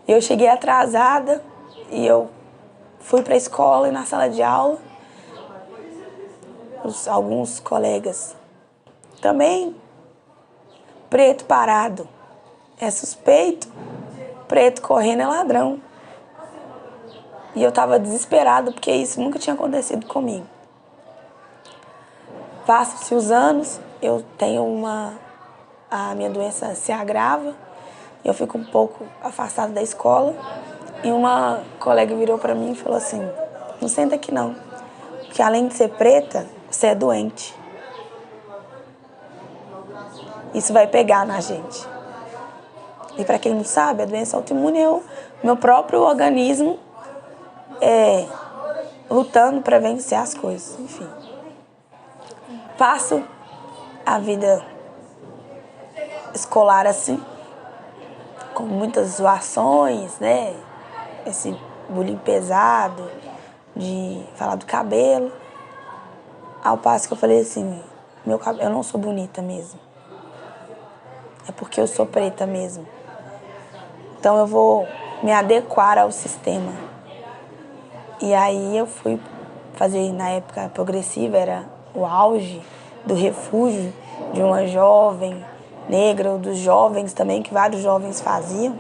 Eu cheguei atrasada e eu fui para a escola e na sala de aula, alguns colegas também, preto parado é suspeito, preto correndo é ladrão. E eu estava desesperada porque isso nunca tinha acontecido comigo. Passam-se os anos, eu tenho a minha doença se agrava, eu fico um pouco afastada da escola e uma colega virou para mim e falou assim, não senta aqui não, porque além de ser preta, você é doente. Isso vai pegar na gente. E para quem não sabe, a doença autoimune é o meu próprio organismo lutando para vencer as coisas, enfim. Passo a vida escolar assim, com muitas zoações, né? Esse bullying pesado, de falar do cabelo. Ao passo que eu falei assim, eu não sou bonita mesmo. É porque eu sou preta mesmo. Então eu vou me adequar ao sistema. E aí eu fui fazer, na época progressiva, era o auge do refúgio de uma jovem negra, ou dos jovens também, que vários jovens faziam.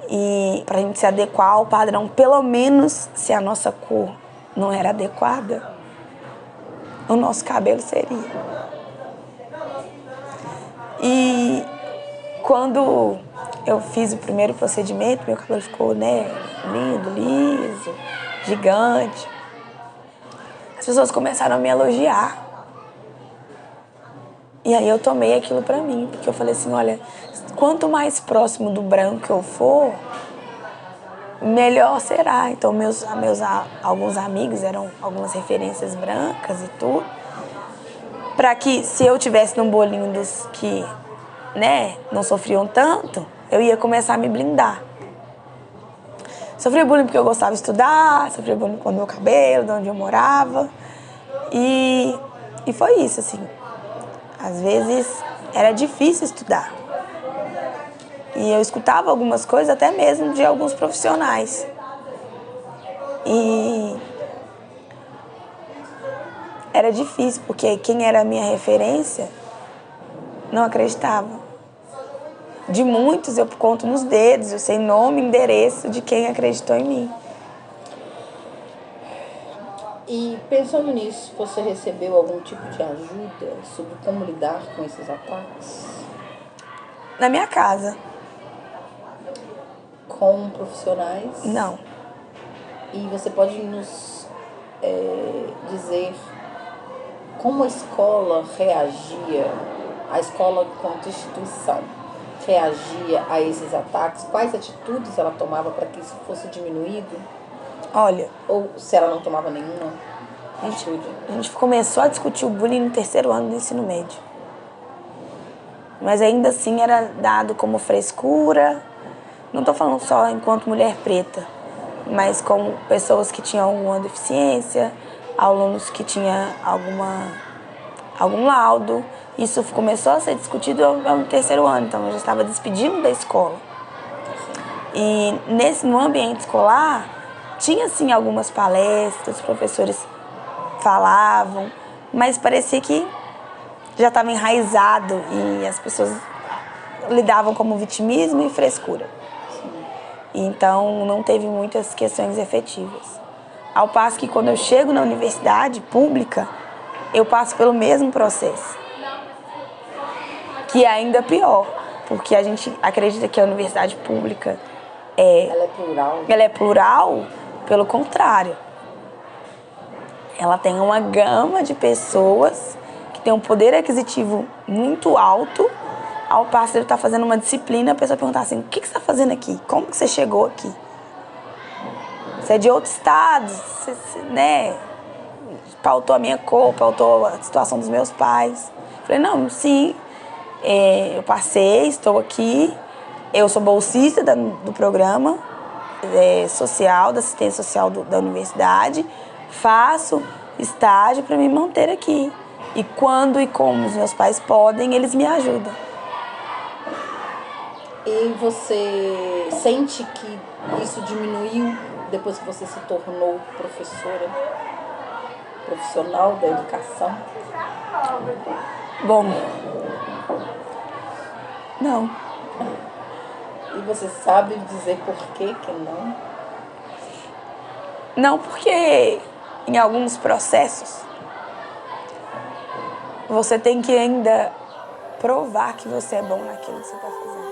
E para a gente se adequar ao padrão, pelo menos se a nossa cor não era adequada, o nosso cabelo seria. E quando eu fiz o primeiro procedimento, meu cabelo ficou, né, lindo, liso, gigante. As pessoas começaram a me elogiar. E aí eu tomei aquilo pra mim, porque eu falei assim, olha, quanto mais próximo do branco eu for, melhor será. Então alguns amigos eram algumas referências brancas e tudo, para que se eu tivesse num bolinho dos que, né, não sofriam tanto, eu ia começar a me blindar. Sofria bullying porque eu gostava de estudar, sofria bullying com o meu cabelo, de onde eu morava. E foi isso, assim. Às vezes era difícil estudar. E eu escutava algumas coisas, até mesmo de alguns profissionais. E era difícil, porque quem era a minha referência não acreditava. De muitos eu conto nos dedos, eu sei nome e endereço de quem acreditou em mim. E pensando nisso, você recebeu algum tipo de ajuda sobre como lidar com esses ataques? Na minha casa. Com profissionais? Não. E você pode nos dizer como a escola reagia, a escola como instituição reagia a esses ataques? Quais atitudes ela tomava para que isso fosse diminuído? Olha... Ou se ela não tomava nenhuma atitude? A gente começou a discutir o bullying no 3º ano do ensino médio. Mas ainda assim era dado como frescura. Não estou falando só enquanto mulher preta, mas como pessoas que tinham alguma deficiência, alunos que tinham algum laudo. Isso começou a ser discutido no 3º ano, então eu já estava despedindo da escola. E no ambiente escolar, tinha sim algumas palestras, os professores falavam, mas parecia que já estava enraizado e as pessoas lidavam como vitimismo e frescura. Então não teve muitas questões efetivas. Ao passo que quando eu chego na universidade pública, eu passo pelo mesmo processo. Que é ainda pior, porque a gente acredita que a universidade pública ela é plural. Ela é plural, pelo contrário. Ela tem uma gama de pessoas que tem um poder aquisitivo muito alto. Ao passo de ele estar fazendo uma disciplina, a pessoa perguntar assim, o que você está fazendo aqui? Como que você chegou aqui? Você é de outro estado, você, né? Pautou a minha cor, pautou a situação dos meus pais. Falei, não, sim, eu passei, estou aqui, eu sou bolsista do programa social, da assistência social da universidade, faço estágio para me manter aqui. E quando e como os meus pais podem, eles me ajudam. E você sente que isso diminuiu depois que você se tornou professora, profissional da educação? Bom, não. E você sabe dizer por que não? Não, porque em alguns processos você tem que ainda provar que você é bom naquilo que você está fazendo.